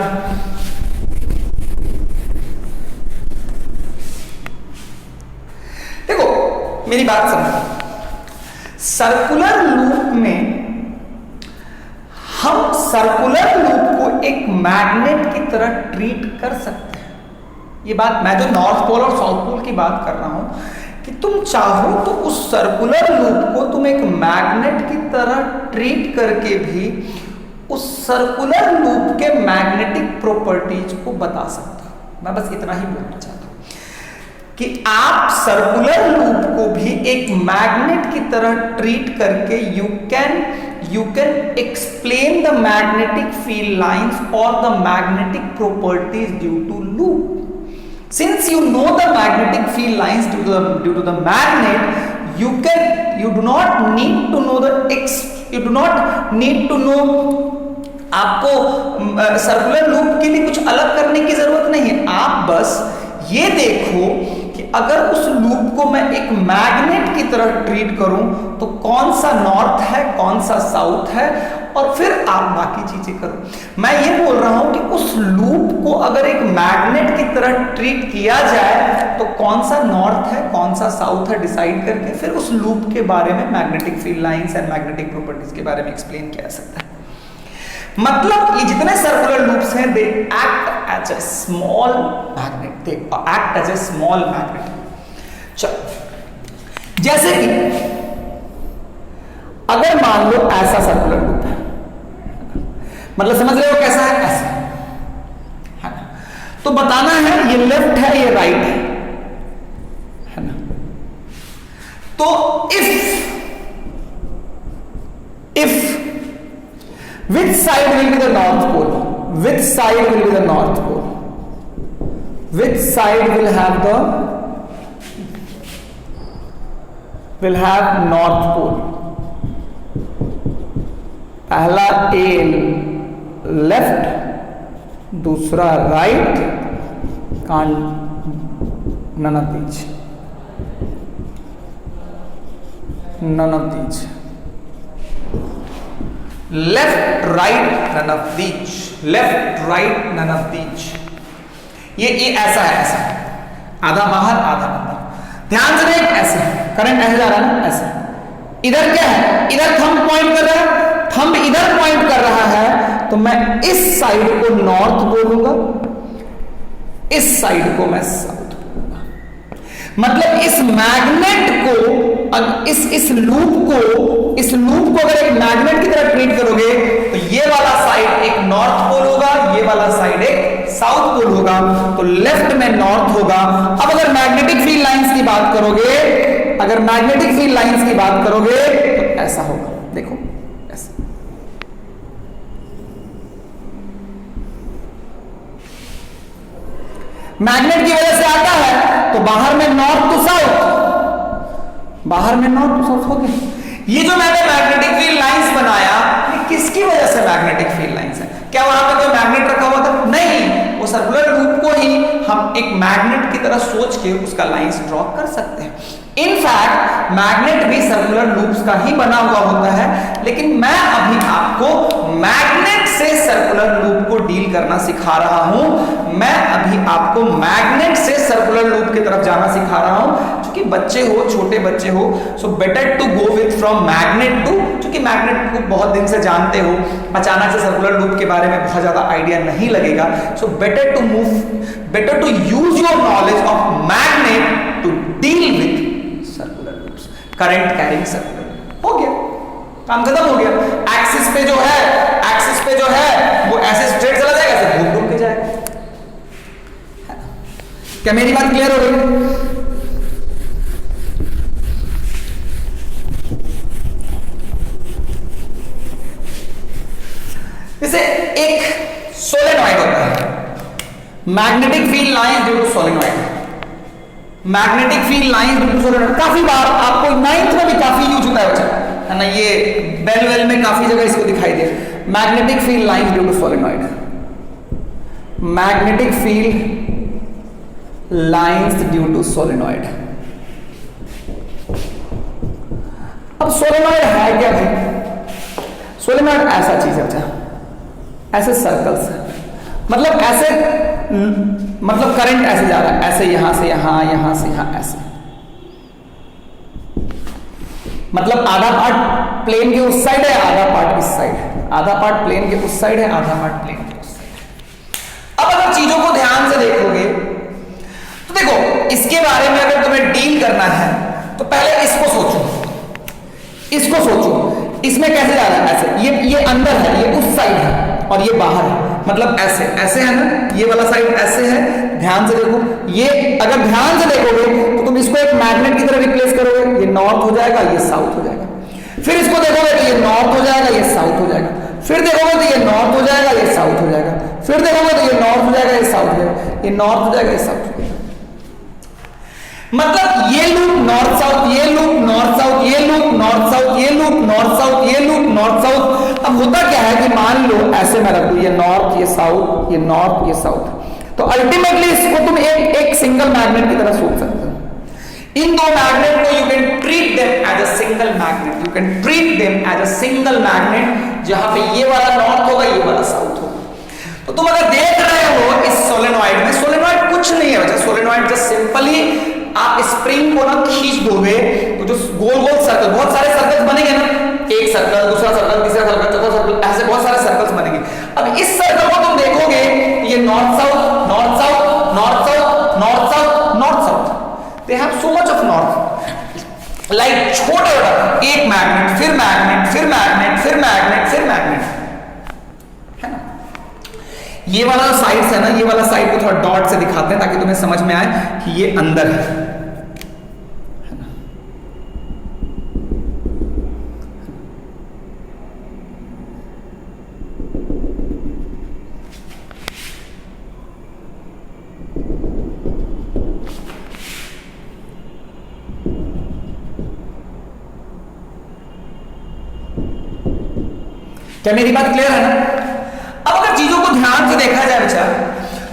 मेरी बात समझो, सर्कुलर लूप में हम सर्कुलर लूप को एक मैग्नेट की तरह ट्रीट कर सकते हैं। ये बात मैं जो नॉर्थ पोल और साउथ पोल की बात कर रहा हूं, कि तुम चाहो तो उस सर्कुलर लूप को तुम एक मैग्नेट की तरह ट्रीट करके भी उस सर्कुलर लूप के मैग्नेटिक प्रॉपर्टीज को बता सकते हो। मैं बस इतना ही बोलना चाहता हूं कि आप सर्कुलर लूप को भी एक मैग्नेट की तरह ट्रीट करके you can explain the magnetic field lines और the magnetic properties due to loop. Since you know the magnetic field lines due to the magnet, you do not need to know आपको circular loop के लिए कुछ अलग करने की जरूरत नहीं है। आप बस ये देखो कि अगर उस लूप को मैं एक मैग्नेट की तरह ट्रीट करूं तो कौन सा नॉर्थ है, कौन सा साउथ है, और फिर आप बाकी चीजें करो। मैं ये बोल रहा हूं कि उस लूप को अगर एक मैग्नेट की तरह ट्रीट किया जाए तो कौन सा नॉर्थ है, कौन सा साउथ है डिसाइड करके फिर उस लूप के बारे में magnetic field lines and magnetic properties के बारे में एक्सप्लेन किया जा सकता है। मतलब ये जितने सर्कुलर लूप्स हैं, they act as a small magnet, they act as a small magnet. चलो, जैसे कि अगर मान लो ऐसा सर्कुलर लूप है, मतलब समझ रहे हो कैसा है, ऐसा है ना। तो बताना है ये लेफ्ट है, ये राइट है ना। तो if which side will be the north pole, which side will be the north pole, which side will have north pole? पहला ए लेफ्ट, दूसरा right, none of these. Left right none of these, left right none of these. ये ऐसा है, ऐसा आधा बाहर आधा अंदर। ध्यान से देख, ऐसे करंट ऐसे जा रहा है ना, ऐसे। इधर क्या है, इधर थंब पॉइंट कर रहा है, थंब इधर पॉइंट कर रहा है, तो मैं इस साइड को नॉर्थ बोलूंगा, इस साइड को मैं साउथ बोलूंगा। मतलब इस मैग्नेट को, इस लूप को अगर एक मैग्नेट की तरह ट्रीट करोगे तो ये वाला साइड एक नॉर्थ पोल होगा, ये वाला साइड एक साउथ पोल होगा, तो लेफ्ट में नॉर्थ होगा। अब अगर मैग्नेटिक फील्ड लाइंस की बात करोगे, अगर मैग्नेटिक फील्ड लाइंस की बात करोगे तो ऐसा होगा, देखो ऐसा। मैग्नेट की वजह से आता है तो बाहर में नॉर्थ टू साउथ, बाहर में नॉर्थ टू साउथ हो गया। ये जो मैंने मैग्नेटिक फील्ड लाइंस बनाया, ये किसकी वजह से मैग्नेटिक फील्ड लाइंस है? क्या वहां पे कोई मैग्नेट रखा हुआ था? नहीं, वो सर्कुलर लूप को ही हम एक मैग्नेट की तरह सोच के उसका लाइंस ड्रॉ कर सकते हैं। इनफैक्ट मैग्नेट भी सर्कुलर लूप्स का ही बना हुआ होता है, लेकिन मैं अभी आपको मैग्नेट से सर्कुलर लूप को डील करना सिखा रहा हूं। मैं अभी आपको मैग्नेट से सर्कुलर लूप की तरफ जाना सिखा रहा हूं। क्योंकि बच्चे हो, छोटे बच्चे हो, so better to go with from magnet to, क्योंकि मैग्नेट को बहुत दिन से जानते हो, अचानक से सर्कुलर लूप के बारे में बहुत ज्यादा आइडिया नहीं लगेगा। So better to use your knowledge of magnet to deal with circular loops, current carrying circular. हो गया, काम खत्म हो गया। एक्सिस पे जो है वो ऐसे स्ट्रेट चला जाएगा, ऐसे घूम घूम के जाएगा। क्या मेरी बात क्लियर हो गई? जैसे एक सोलेनॉइड होता है, magnetic field lines due to solenoid, magnetic field lines due to solenoid. काफी बार आपको 9th में भी काफी यूज होता है बच्चा, है ना, ये बेल वेल में काफी जगह इसको दिखाई दे। Magnetic field lines due to solenoid, magnetic field lines due to solenoid. अब सोलेनॉइड है क्या भाई? सोलेनॉइड ऐसा चीज है बच्चा, ऐसे सर्कल्स, मतलब ऐसे, मतलब करंट ऐसे जा रहा है, ऐसे यहां से यहां, यहां से यहां, ऐसे। मतलब आधा पार्ट प्लेन के उस साइड है, आधा पार्ट इस साइड है, आधा पार्ट प्लेन के उस साइड है, आधा पार्ट प्लेन के उस साइड है। अब अगर चीजों को ध्यान से देखोगे तो देखो, इसके बारे में अगर तुम्हें डील करना है तो पहले इसको सोचो, इसको सोचो, इसमें कैसे जा रहा है? ऐसे, ये अंदर है, ये उस साइड है और ये बाहर है, मतलब ऐसे ऐसे है ना, ये वाला साइड ऐसे है। ध्यान से देखो, ये अगर ध्यान से देखोगे तो तुम इसको एक मैग्नेट की तरह रिप्लेस करोगे, ये नॉर्थ हो जाएगा, ये साउथ हो जाएगा। फिर इसको देखोगे तो ये नॉर्थ हो जाएगा, ये साउथ हो जाएगा। फिर देखोगे तो ये नॉर्थ हो जाएगा, ये साउथ हो जाएगा। फिर देखोगे तो ये नॉर्थ हो जाएगा, ये साउथ हो जाएगा, ये नॉर्थ हो जाएगा, ये साउथ हो जाएगा। मतलब ये लूप नॉर्थ साउथ, ये लूप नॉर्थ साउथ, ये लूप नॉर्थ साउथ, ये लूप नॉर्थ साउथ, ये लूप नॉर्थ साउथ। अब होता क्या है कि मान लो ऐसे मैं रख दूं, ये नॉर्थ, ये साउथ, ये नॉर्थ, ये साउथ, तो अल्टीमेटली इसको तुम एक सिंगल मैग्नेट की तरह सोच सकते हो। इन दो मैग्नेट को you can treat them as a single magnet, you can treat them as a single magnet, जहां पे ये वाला नॉर्थ होगा, ये वाला साउथ होगा। तो तुम अगर देख रहे हो इस सोलेनॉइड में, सोलेनॉइड कुछ नहीं है बच्चा, सोलेनॉइड जस्ट सिंपली आप स्प्रिंग को ना खींच दोगे तो जो गोल गोल सर्कल, बहुत सारे सर्कल्स बनेंगे ना, एक सर्कल, दूसरा सर्कल, तीसरा सर्कल, चौथा सर्कल, ऐसे बहुत सारे सर्कल्स बनेंगे। अब इस सर्कल को तुम देखोगे, ये north south, north south, north south, north south, north south, they have so much of north, like छोटा छोटा, एक मैग्नेट, फिर मैग्नेट, फिर मैग्नेट, फिर मैग्नेट, फिर मैग्नेट, है ना। ये वाला साइड्स है ना, ये वाला साइड को थोड़ा डॉट से दिखाते हैं ताकि तुम्हें समझ में आए कि ये अंदर है। क्या मेरी बात क्लियर है ना? अब अगर चीजों को ध्यान से देखा जाए बच्चा,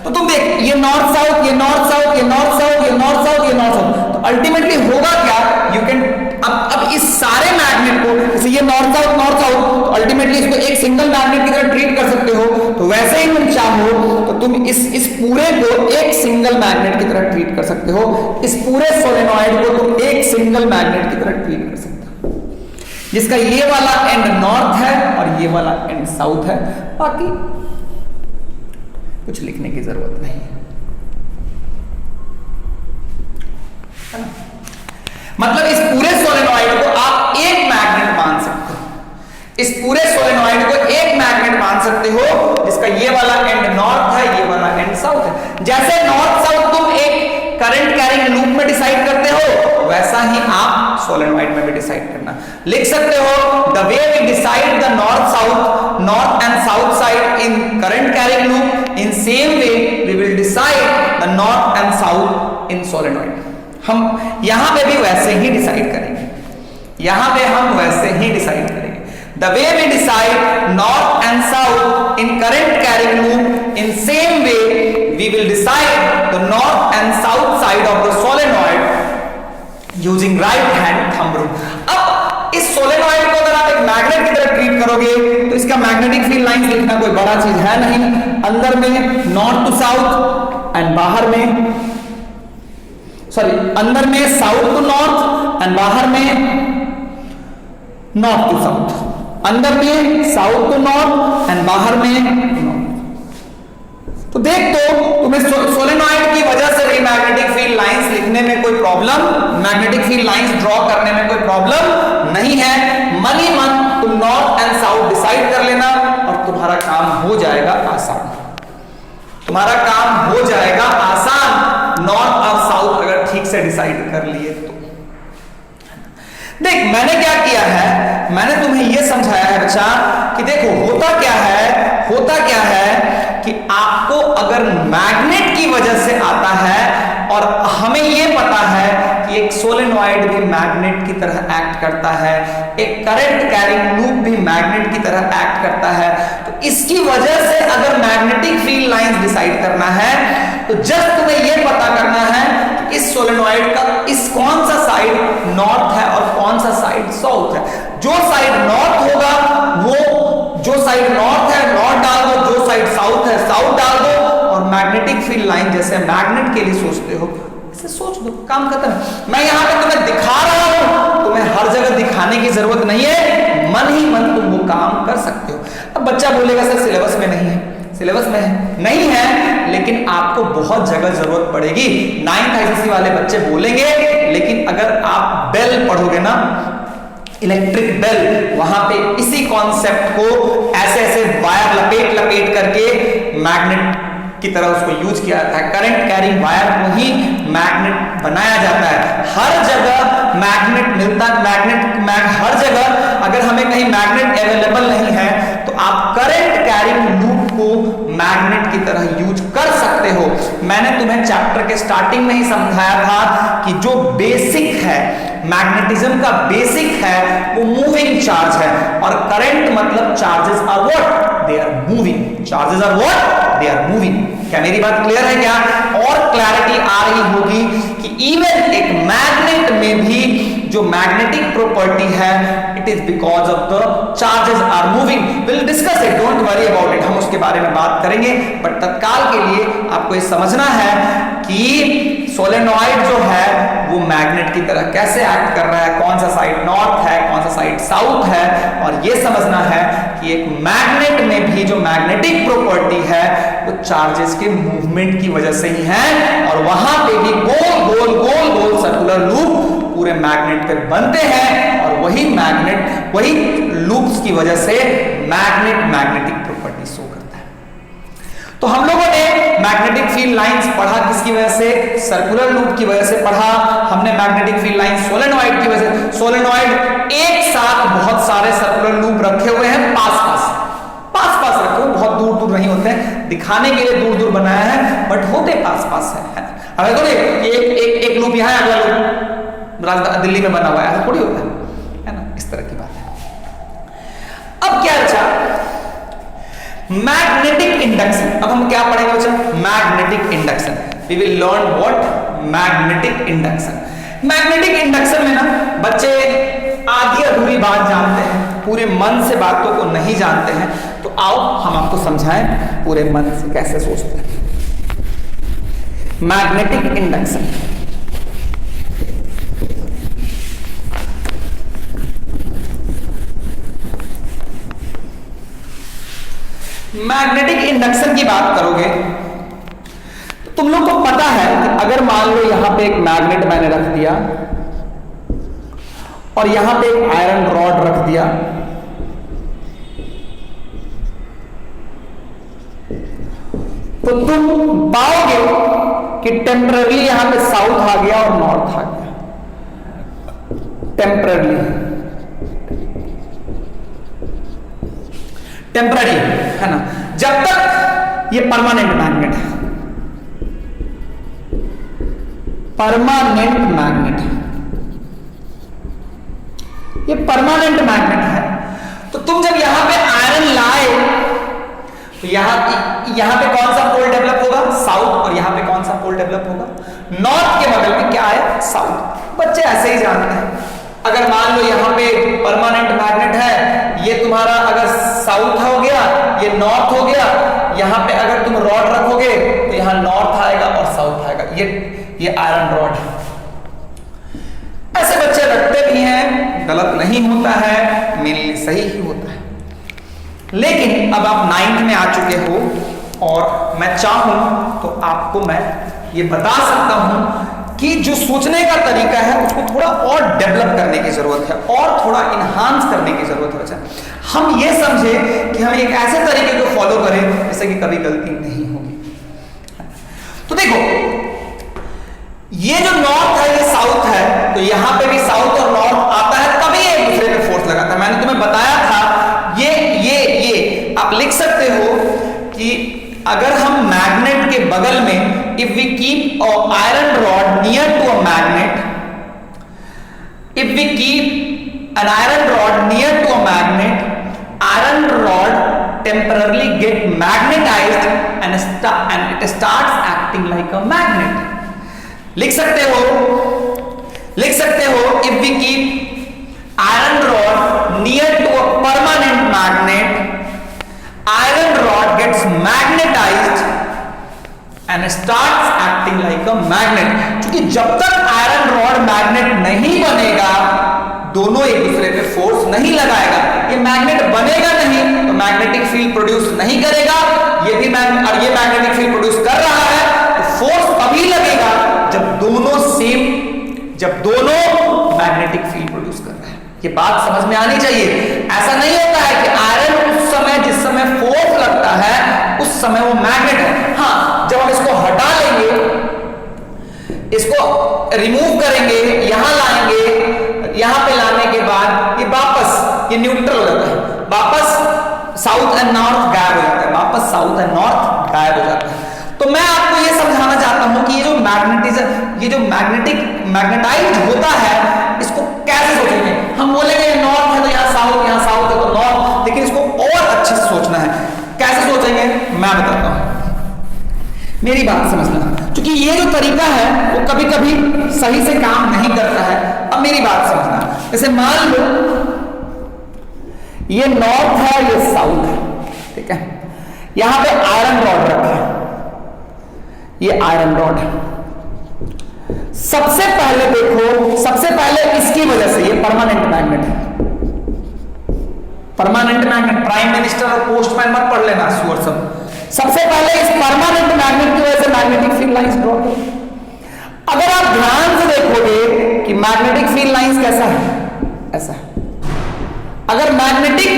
तो तुम देख, ये नॉर्थ साउथ, ये नॉर्थ साउथ, ये नॉर्थ साउथ, ये नॉर्थ साउथ, ये नॉर्थ साउथ, तो अल्टीमेटली होगा क्या? यू कैन अब इस सारे मैग्नेट को, जैसे ये नॉर्थ साउथ, नॉर्थ साउथ, तो अल्टीमेटली इसको एक सिंगल मैग्नेट की तरह ट्रीट कर सकते हो, तो वैसे ही तुम चाहो तो तुम इस पूरे को एक सिंगल मैग्नेट की तरह ट्रीट कर सकते हो। इस पूरे सोलेनॉइड को तुम एक सिंगल मैग्नेट की तरह ट्रीट कर सकते हो, जिसका ये वाला एंड नॉर्थ है और ये वाला एंड साउथ है। बाकी कुछ लिखने की जरूरत नहीं है, है ना? मतलब इस पूरे सोलेनॉइड को आप एक मैग्नेट मान सकते हो, इस पूरे सोलेनॉइड को एक मैग्नेट मान सकते हो, जिसका ये वाला एंड नॉर्थ है, ये वाला एंड साउथ है। जैसे नॉर्थ साउथ तुम एक करंट कैरिंग लूप में डिसाइड करते हो, वैसा ही आप सोलेनॉइड में भी डिसाइड करना लिख सकते हो। The way we decide the north and south side in current carrying loop, in same way we will decide the north and south in solenoid. हम यहां पे भी वैसे ही डिसाइड करेंगे, यहां पे हम वैसे ही डिसाइड करेंगे। The way we decide north and south in current carrying loop, in same way we will decide the north and south side of the solenoid using right hand thumb rule. अब इस solenoid को अगर आप एक magnet की तरह treat करोगे तो इसका मैग्नेटिक फील्ड लाइंस लिखना कोई बड़ा चीज है नहीं। अंदर में नॉर्थ टू साउथ एंड बाहर में अंदर में साउथ टू नॉर्थ एंड बाहर में नॉर्थ टू साउथ। अंदर में साउथ टू नॉर्थ एंड बाहर में नॉर्थ। तो देख, तो तुम्हें सोलेनॉइड की वजह से भी मैग्नेटिक फील्ड लाइंस लिखने में कोई problem, magnetic field lines draw करने में कोई प्रॉब्लम नहीं है। मन ही मन तुम नॉर्थ एंड साउथ डिसाइड कर लेना और तुम्हारा काम हो जाएगा आसान, तुम्हारा काम हो जाएगा आसान। नॉर्थ और साउथ अगर ठीक से डिसाइड कर लिए तो। देख, मैंने क्या किया है, मैंने तुम्हें यह समझाया है बच्चा कि देखो होता क्या है कि आपको अगर मैग्नेट की वजह से आता है और हमें यह पता है कि एक सोलेनॉइड भी मैग्नेट की तरह एक्ट करता है, एक करंट कैरिंग लूप भी मैग्नेट की तरह एक्ट करता है, तो इसकी वजह से अगर मैग्नेटिक फील्ड लाइंस डिसाइड करना है तो जस्ट तुम्हें यह पता करना है कि इस सोलेनॉइड का इस कौन सा साइड नॉर्थ है और कौन सा साइड साउथ है। जो साइड नॉर्थ होगा वो, जो साइड नॉर्थ है नॉर्थ डाल दो, जो साइड साउथ है साउथ डाल दो, और मैग्नेटिक फील्ड लाइन जैसे मैग्नेट के लिए सोचते हो ऐसे सोच दो, काम खत्म। मैं यहां पे तुम्हें दिखा रहा हूं, तुम्हें हर जगह दिखाने की जरूरत नहीं है, मन ही मन तुम वो काम कर सकते हो। अब बच्चा बोलेगा सर सिलेबस में नहीं है, सिलेबस में है नहीं है, लेकिन आपको बहुत जगह जरूरत पड़ेगी। 9th आईसीएसई वाले बच्चे बोलेंगे, लेकिन अगर आप बेल पढ़ोगे ना, इलेक्ट्रिक बेल, वहां पे इसी कॉन्सेप्ट को ऐसे ऐसे वायर लपेट करके मैग्नेट की तरह उसको यूज किया जाता है। करंट कैरिंग वायर को ही मैग्नेट बनाया जाता है। हर जगह मैग्नेट मिलता है, हर जगह अगर हमें कहीं मैग्नेट अवेलेबल नहीं है तो आप करंट कैरिंग लूप को मैग्नेट की तरह यूज कर सकते हो। मैंने तुम्हें चैप्टर के स्टार्टिंग में ही समझाया था कि जो बेसिक है मैग्नेटिज्म का, बेसिक है वो मूविंग चार्ज है, और करंट मतलब charges are what, they are moving. Charges are what, they are moving. क्या मेरी बात क्लियर है क्या? और क्लैरिटी आ रही होगी कि इवन एक मैग्नेट में भी जो मैग्नेटिक प्रॉपर्टी है, it is because of the charges are moving. Will discuss it, don't worry about it, हम उसके बारे में बात करेंगे। बट तत्काल के लिए आपको ये समझना है कि सोलेनॉइड जो है वो मैग्नेट की तरह कैसे एक्ट कर रहा है, कौन सा साइड नॉर्थ है, कौन सा साइड साउथ है, और ये समझना है कि एक मैग्नेट में भी जो मैग्नेटिक प्रॉपर्टी है वो चार्जेस के मूवमेंट की वजह से ही है, और वहां पे भी गोल गोल सर्कुलर लूप पूरे मैग्नेट पे बनते हैं, और वही मैग्नेट, वही लूप्स की वजह से मैग्नेटिक प्रॉपर्टी शो करता है। तो हम लोगों ने मैग्नेटिक फील्ड लाइंस पढ़ा किसकी वजह से? सर्कुलर लूप की वजह से पढ़ा हमने मैग्नेटिक फील्ड लाइंस सोलेनॉइड की वजह से। सोलेनॉइड एक साथ बहुत सारे सर्कुलर लूप रखे हुए हैं, पास रखे हुए, बहुत दूर नहीं होते हैं, दिखाने के लिए दूर बनाया है, बट होते पास है। अब देखो एक लूप यहाँ है, अगला लूप दिल्ली में बना हुआ है, ऐसा थोड़ी होता है ना, इस तरह की बात है। अब क्या अच्छा, मैग्नेटिक इंडक्शन। अब हम क्या पढ़ेंगे बच्चा? Magnetic induction. We will learn what? Magnetic induction. Magnetic induction में ना बच्चे आधी अधूरी बात जानते हैं, पूरे मन से बातों को नहीं जानते हैं, तो आओ हम आपको समझाएं पूरे मन से कैसे सोचते हैं। मैग्नेटिक इंडक्शन, मैग्नेटिक इंडक्शन की बात करोगे तो तुम लोग को पता है कि अगर मान लो यहां पे एक मैग्नेट मैंने रख दिया और यहां पे एक आयरन रॉड रख दिया, तो तुम पाओगे कि टेम्पररी यहां पे साउथ आ गया और नॉर्थ आ गया, टेम्पररी है ना। जब तक ये परमानेंट मैग्नेट है, परमानेंट मैग्नेट है, ये परमानेंट मैग्नेट है, तो तुम जब यहां पे आयरन लाए तो यहां पे कौन सा पोल डेवलप होगा, साउथ, और यहां पे कौन सा पोल डेवलप होगा, नॉर्थ के बगल में क्या है, साउथ। बच्चे ऐसे ही जानते हैं, अगर मान लो यहां पे परमानेंट मैग्नेट है, ये तुम्हारा अगर साउथ हो गया, ये नॉर्थ हो गया, यहां पे अगर तुम रॉड रखोगे तो यहां नॉर्थ आएगा और साउथ आएगा, ये आयरन रॉड है। ऐसे बच्चे रखते भी हैं, गलत नहीं होता है, मेनली सही ही होता है। लेकिन अब आप 9th में आ चुके हो और मैं चाहूं तो आपको मैं ये बता सकता हूं कि जो सोचने का तरीका है उसको थोड़ा और डेवलप करने की जरूरत है और थोड़ा इनहांस करने की जरूरत है। बच्चा हम ये समझे कि हम एक ऐसे तरीके को फॉलो करें जिससे कि कभी गलती नहीं होगी। तो देखो, ये जो नॉर्थ है ये साउथ है, तो यहां पे भी साउथ और नॉर्थ आता है, तभी एक दूसरे पे फोर्स लगाता है। मैंने तुम्हें बताया था, ये आप लिख सकते हो कि अगर हम मैग्नेट के बगल में, if we keep iron rod near to a magnet, if we keep an iron rod near to a magnet, iron rod temporarily get magnetized and it starts acting like a magnet. लिख सकते हो if we keep iron rod near to a permanent magnet, iron rod gets magnetized and starts acting like a magnet. क्योंकि जब तक iron rod magnet नहीं बनेगा, दोनों एक दूसरे पे फोर्स नहीं लगाएगा, ये मैग्नेट बनेगा नहीं तो मैग्नेटिक फील्ड प्रोड्यूस नहीं करेगा, ये भी और ये मैग्नेटिक फील्ड प्रोड्यूस कर रहा है, तो फोर्स तभी लगेगा जब दोनों मैग्नेटिक फील्ड प्रोड्यूस कर रहे हैं। ये बात समझ में आनी चाहिए। ऐसा नहीं होता है कि आयरन उस समय, जिस समय फोर्स लगता है उस समय वो मैग्नेट है। हाँ, जब हम इसको हटा लेंगे, इसको रिमूव करेंगे, यहां लाएंगे, यहां पे लाने के बाद ये वापस ये न्यूट्रल हो जाता है, वापस साउथ एंड नॉर्थ गायब हो जाता है, वापस साउथ एंड नॉर्थ गायब हो जाता है। तो मैं आपको ये समझाना चाहता हूं कि ये जो मैग्नेटिज्म, ये जो मैग्नेटाइज होता है, इसको कैसे सोचेंगे। हम बोलेंगे नॉर्थ है तो यहाँ साउथ है तो नॉर्थ, लेकिन इसको और अच्छे से सोचना है। कैसे सोचेंगे मैं बताता हूं, मेरी बात समझना, क्योंकि ये जो तरीका है वो कभी कभी सही से काम नहीं करता है। अब मेरी बात समझना, जैसे मान लो ये नॉर्थ है, ये साउथ है, ठीक है, यहां पे आयरन रॉड रखा है, ये आयरन रॉड है। सबसे पहले देखो, सबसे पहले इसकी वजह से ये परमानेंट मैग्नेट है, परमानेंट मैग्नेट, प्राइम मिनिस्टर और पोस्टमैन मत पढ़ लेना सुअर सब। सबसे पहले इस परमानेंट मैग्नेट की वजह से मैग्नेटिक फील्ड लाइंस ड्रॉ करो। अगर आप ध्यान से देखोगे कि मैग्नेटिक फील्ड लाइंस कैसा है, ऐसा है। अगर मैग्नेटिक,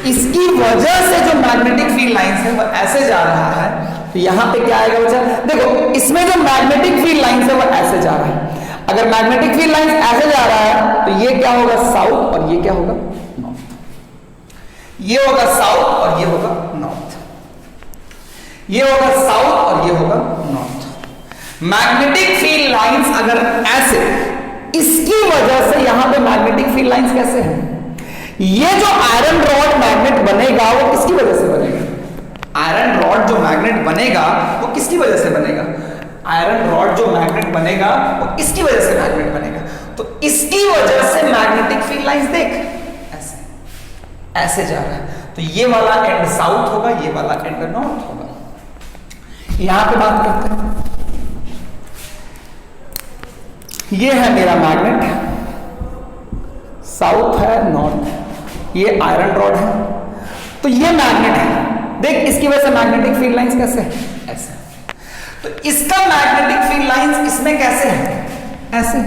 इसकी वजह से जो मैग्नेटिक फील्ड लाइंस है वो ऐसे जा रहा है, तो यहां पे क्या आएगा बच्चा, देखो इसमें जो मैग्नेटिक फील्ड लाइंस है वो ऐसे जा रहा है। अगर मैग्नेटिक फील्ड लाइंस ऐसे जा रहा है तो ये क्या होगा, साउथ, और ये क्या होगा, नॉर्थ। ये होगा साउथ और ये होगा नॉर्थ, ये होगा साउथ और ये होगा नॉर्थ। मैग्नेटिक फील्ड लाइंस अगर ऐसे, इसकी वजह से यहां पे मैग्नेटिक फील्ड लाइंस कैसे हैं, ये जो आयरन रॉड मैग्नेट बनेगा वो किसकी वजह से बनेगा, आयरन रॉड जो मैग्नेट बनेगा वो किसकी वजह से बनेगा, आयरन रॉड जो मैग्नेट बनेगा वो किसकी वजह से मैग्नेट बनेगा, तो इसकी वजह से मैग्नेटिक फील्ड लाइंस देख ऐसे, ऐसे जा रहा है, तो ये वाला एंड साउथ होगा, ये वाला एंड नॉर्थ होगा। यहां पे बात करते हैं, ये है मेरा मैग्नेट, साउथ है नॉर्थ, ये आयरन रॉड है, तो ये मैग्नेट है। देख इसकी वजह से मैग्नेटिक फील्ड लाइंस कैसे है, ऐसे। तो इसका मैग्नेटिक फील्ड लाइंस इसमें कैसे है, ऐसे।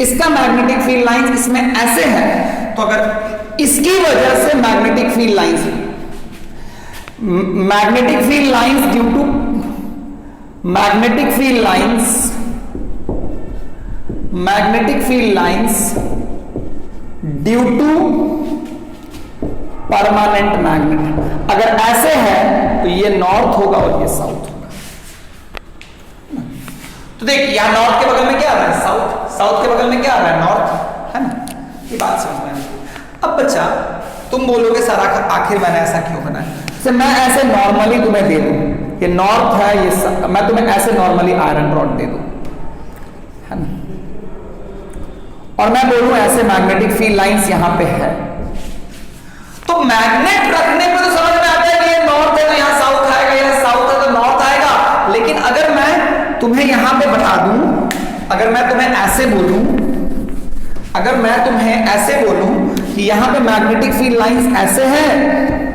इसका मैग्नेटिक फील्ड लाइंस इसमें ऐसे है, तो अगर इसकी वजह से magnetic field lines due to magnetic field lines due to permanent magnet, अगर ऐसे है तो ये नॉर्थ होगा और ये साउथ होगा। तो देख यहां नॉर्थ के बगल में क्या आ रहा है, साउथ, साउथ के बगल में क्या आ रहा है, नॉर्थ, है ना। ये बात समझ में आई। अब बच्चा तुम बोलोगे सर आखिर मैंने ऐसा क्यों बनाया, जैसे मैं ऐसे नॉर्मली तुम्हें दे दूं, ये नॉर्थ है, ये मैं तुम्हें ऐसे नॉर्मली आयरन रॉड दे दूं, है ना, और मैं बोलूं ऐसे मैग्नेटिक फील्ड लाइंस यहां पे है, तो मैग्नेट रखने पे तो समझ में आता है कि ये नॉर्थ है तो यहां साउथ आएगा, यहां साउथ है तो नॉर्थ आएगा। लेकिन अगर मैं तुम्हें यहां पे बता दूं, अगर मैं तुम्हें ऐसे बोलूं, अगर मैं तुम्हें ऐसे बोलूं कि यहां पे मैग्नेटिक फील्ड लाइंस ऐसे है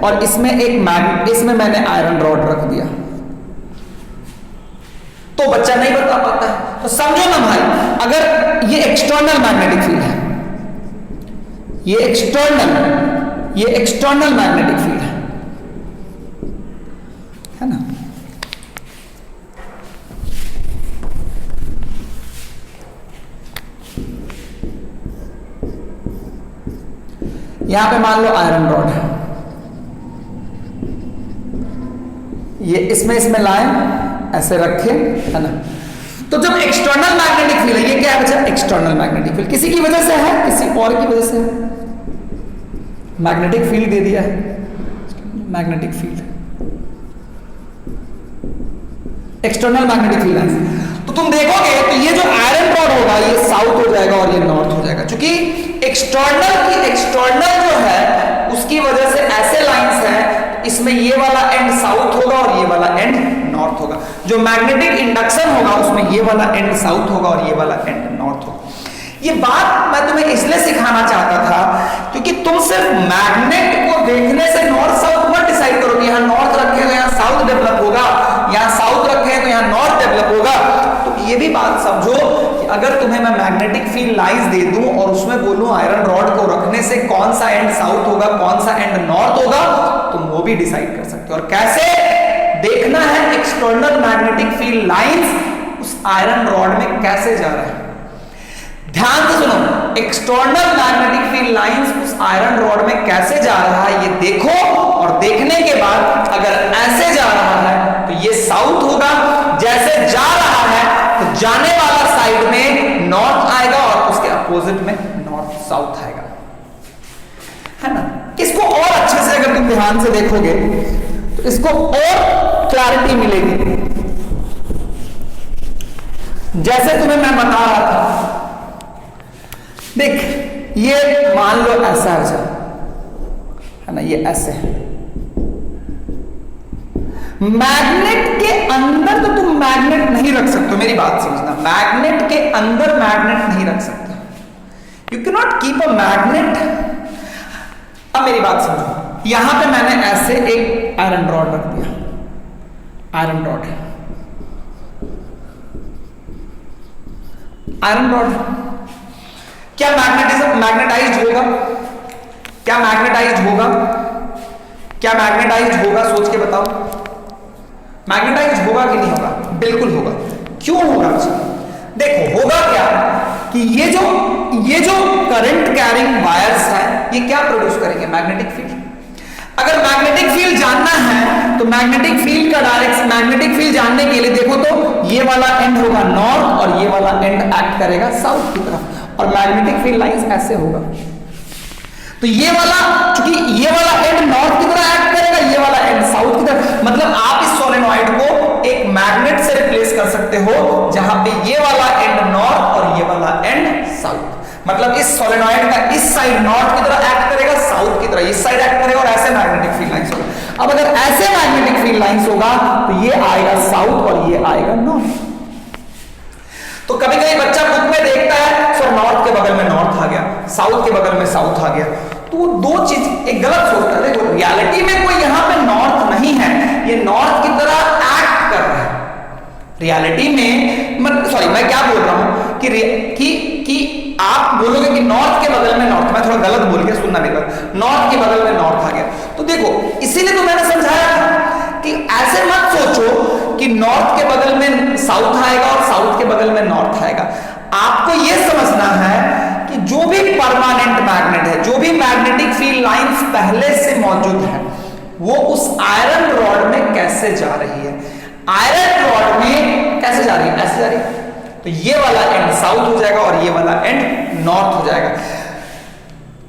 और इसमें इसमें मैंने आयरन रॉड रख दिया, तो बच्चा नहीं बता पाता है। तो समझो ना भाई, अगर ये एक्सटर्नल मैग्नेटिक फील्ड है, ये एक्सटर्नल मैग्नेटिक फील्ड है ना, यहां पे मान लो आयरन रॉड है, ये इसमें लाए ऐसे रखे, है ना। तो जब एक्सटर्नल मैग्नेटिक फील्ड है, ये क्या है बच्चा, एक्सटर्नल मैग्नेटिक फील्ड, किसी की वजह से है, किसी और की वजह से मैग्नेटिक फील्ड दे दिया है, magnetic field, external magnetic field है। तो तुम देखोगे तो ये जो आयरन रॉड होगा ये साउथ हो जाएगा और ये नॉर्थ हो जाएगा, क्योंकि एक्सटर्नल जो है उसकी वजह से ऐसे लाइंस है, इसमें ये वाला एंड साउथ होगा और ये वाला एंड नॉर्थ होगा। जो मैग्नेटिक इंडक्शन होगा उसमें ये वाला एंड साउथ होगा और ये वाला एंड नॉर्थ होगा। ये बात मैं तुम्हें इसलिए सिखाना चाहता था क्योंकि तुम सिर्फ मैग्नेट को देखने से नॉर्थ साउथ मत डिसाइड करो कि यहाँ नॉर्थ रखे तो यहाँ साउथ डेवलप होगा, यहाँ साउथ रखे तो यहाँ नॉर्थ डेवलप होगा। तो ये भी बात समझो कि अगर तुम्हें मैं मैग्नेटिक फील्ड लाइंस दे दूं और उसमें बोलूं आयरन रॉड को रखने से कौन सा एंड साउथ होगा, कौन सा एंड नॉर्थ होगा, तुम वो भी डिसाइड कर सकते हो। और कैसे देखना है, एक्सटर्नल मैग्नेटिक फील्ड लाइंस उस आयरन रॉड में कैसे जा रहा है, ध्यान से सुनो, एक्सटर्नल मैग्नेटिक फील्ड लाइंस उस आयरन रॉड में कैसे जा रहा है ये देखो, और देखने के बाद अगर ऐसे जा रहा है तो ये साउथ होगा, जैसे जा रहा है तो जाने वाला साइड में नॉर्थ आएगा और उसके अपोजिट में नॉर्थ साउथ आएगा, है ना। इसको और अच्छे से अगर तुम ध्यान से देखोगे तो इसको और क्लैरिटी मिलेगी। जैसे तुम्हें मैं बता रहा था, देख ये मान लो ऐसा है ना, ये ऐसे है, मैग्नेट के अंदर तो तुम मैग्नेट नहीं रख सकते, मेरी बात समझना, मैग्नेट के अंदर मैग्नेट नहीं रख सकते, you can not keep a magnet. अब मेरी बात समझो, यहां पे मैंने ऐसे एक आयरन रॉड रख दिया, आयरन रॉड, आयरन रॉड क्या मैग्नेटाइज्ड होगा, क्या मैग्नेटाइज्ड होगा, क्या मैग्नेटाइज्ड होगा, सोच के बताओ, मैग्नेटाइज्ड होगा कि नहीं होगा, बिल्कुल होगा। क्यों होगा? देखो होगा क्या कि ये जो करंट कैरिंग वायर्स हैं ये क्या प्रोड्यूस करेंगे, मैग्नेटिक फील्ड। अगर मैग्नेटिक फील्ड जानना है तो मैग्नेटिक फील्ड का डायरेक्शन, मैग्नेटिक फील्ड जानने के लिए देखो तो ये वाला एंड होगा नॉर्थ और ये वाला एंड एक्ट करेगा साउथ की तरफ, और मैग्नेटिक फील्ड लाइंस ऐसे होगा। तो ये वाला, चूंकि ये वाला एंड नॉर्थ की तरह एक्ट करेगा, ये वाला एंड साउथ की तरफ, मतलब आप इस सोलेनॉइड को एक मैग्नेट से रिप्लेस कर सकते हो जहां पे ये वाला एंड नॉर्थ और ये वाला एंड साउथ। मतलब इस सोलेनॉइड का इस साइड नॉर्थ की तरह एक्ट करेगा, साउथ की तरह इस साइड एक्ट करेगा, और ऐसे मैग्नेटिक फील्ड लाइंस होगा। अब अगर ऐसे मैग्नेटिक फील्ड लाइंस होगा तो ये आएगा साउथ और ये आएगा नॉर्थ। तो कभी कभी बच्चा बुक में देखता है सर नॉर्थ के बगल में नॉर्थ आ गया, साउथ के बगल में साउथ आ गया, तो वो दो चीज एक गलत सोचता है। देखो रियलिटी में कोई यहां पे नॉर्थ नहीं है, ये नॉर्थ की तरह एक्ट कर रहा है रियलिटी में। सॉरी मैं क्या बोल रहा हूं कि आप बोलोगे कि नॉर्थ के बगल में नॉर्थ, मैं थोड़ा गलत बोल गया, सुनना मेरी बात, नॉर्थ के बगल में नॉर्थ आ गया। तो देखो इसीलिए तो मैंने समझाया था कि ऐसे मत सोचो कि नॉर्थ के बगल में साउथ आएगा और साउथ के बगल में नॉर्थ आएगा। आपको यह समझना है कि जो भी परमानेंट मैग्नेट है, जो भी मैग्नेटिक फील्ड लाइंस पहले से मौजूद है, वो उस आयरन रॉड में कैसे जा रही है। आयरन रॉड में कैसे जा रही है, ऐसे जा रही है, तो ये वाला एंड साउथ हो जाएगा और ये वाला एंड नॉर्थ हो जाएगा।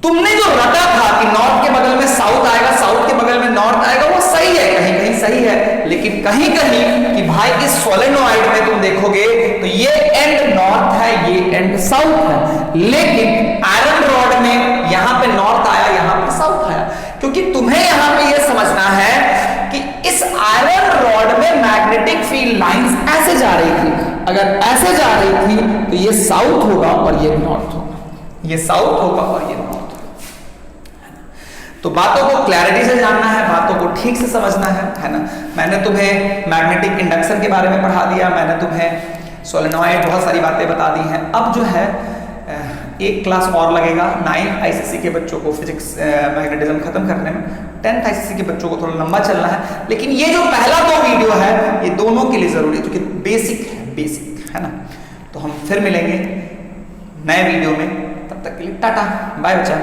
तुमने जो रटा था कि नॉर्थ के बगल में साउथ आएगा, साउथ के बगल में नॉर्थ आएगा, वो सही है, कहीं कहीं सही है, लेकिन कहीं कहीं कि भाई इस सोलेनोइड में तुम देखोगे तो ये एंड नॉर्थ है, ये एंड साउथ है, लेकिन आयरन रॉड में यहां पे नॉर्थ आया, यहां पे साउथ आया, क्योंकि तुम्हें यहां पे ये समझना है कि इस आयरन रॉड में मैग्नेटिक फील्ड लाइंस ऐसे जा रही थी। अगर ऐसे जा रही थी तो ये साउथ होगा और ये नॉर्थ होगा, ये साउथ होगा और ये नॉर्थ होगा। तो बातों को क्लैरिटी से जानना है, बातों को ठीक से समझना है ना। मैंने तुम्हें मैग्नेटिक इंडक्शन के बारे में पढ़ा दिया, मैंने तुम्हें सोलेनॉइड बहुत सारी बातें बता दी हैं। अब जो है एक क्लास और लगेगा 9th आईसीसी के बच्चों को फिजिक्स मैग्नेटिज्म खत्म करने में, 10th आईसीसी के बच्चों को थोड़ा लंबा चलना है, लेकिन ये जो पहला 2 वीडियो है ये दोनों के लिए जरूरी है क्योंकि बेसिक है ना। तो हम फिर मिलेंगे नए वीडियो में, तब तक के लिए टाटा बाय बच्चा।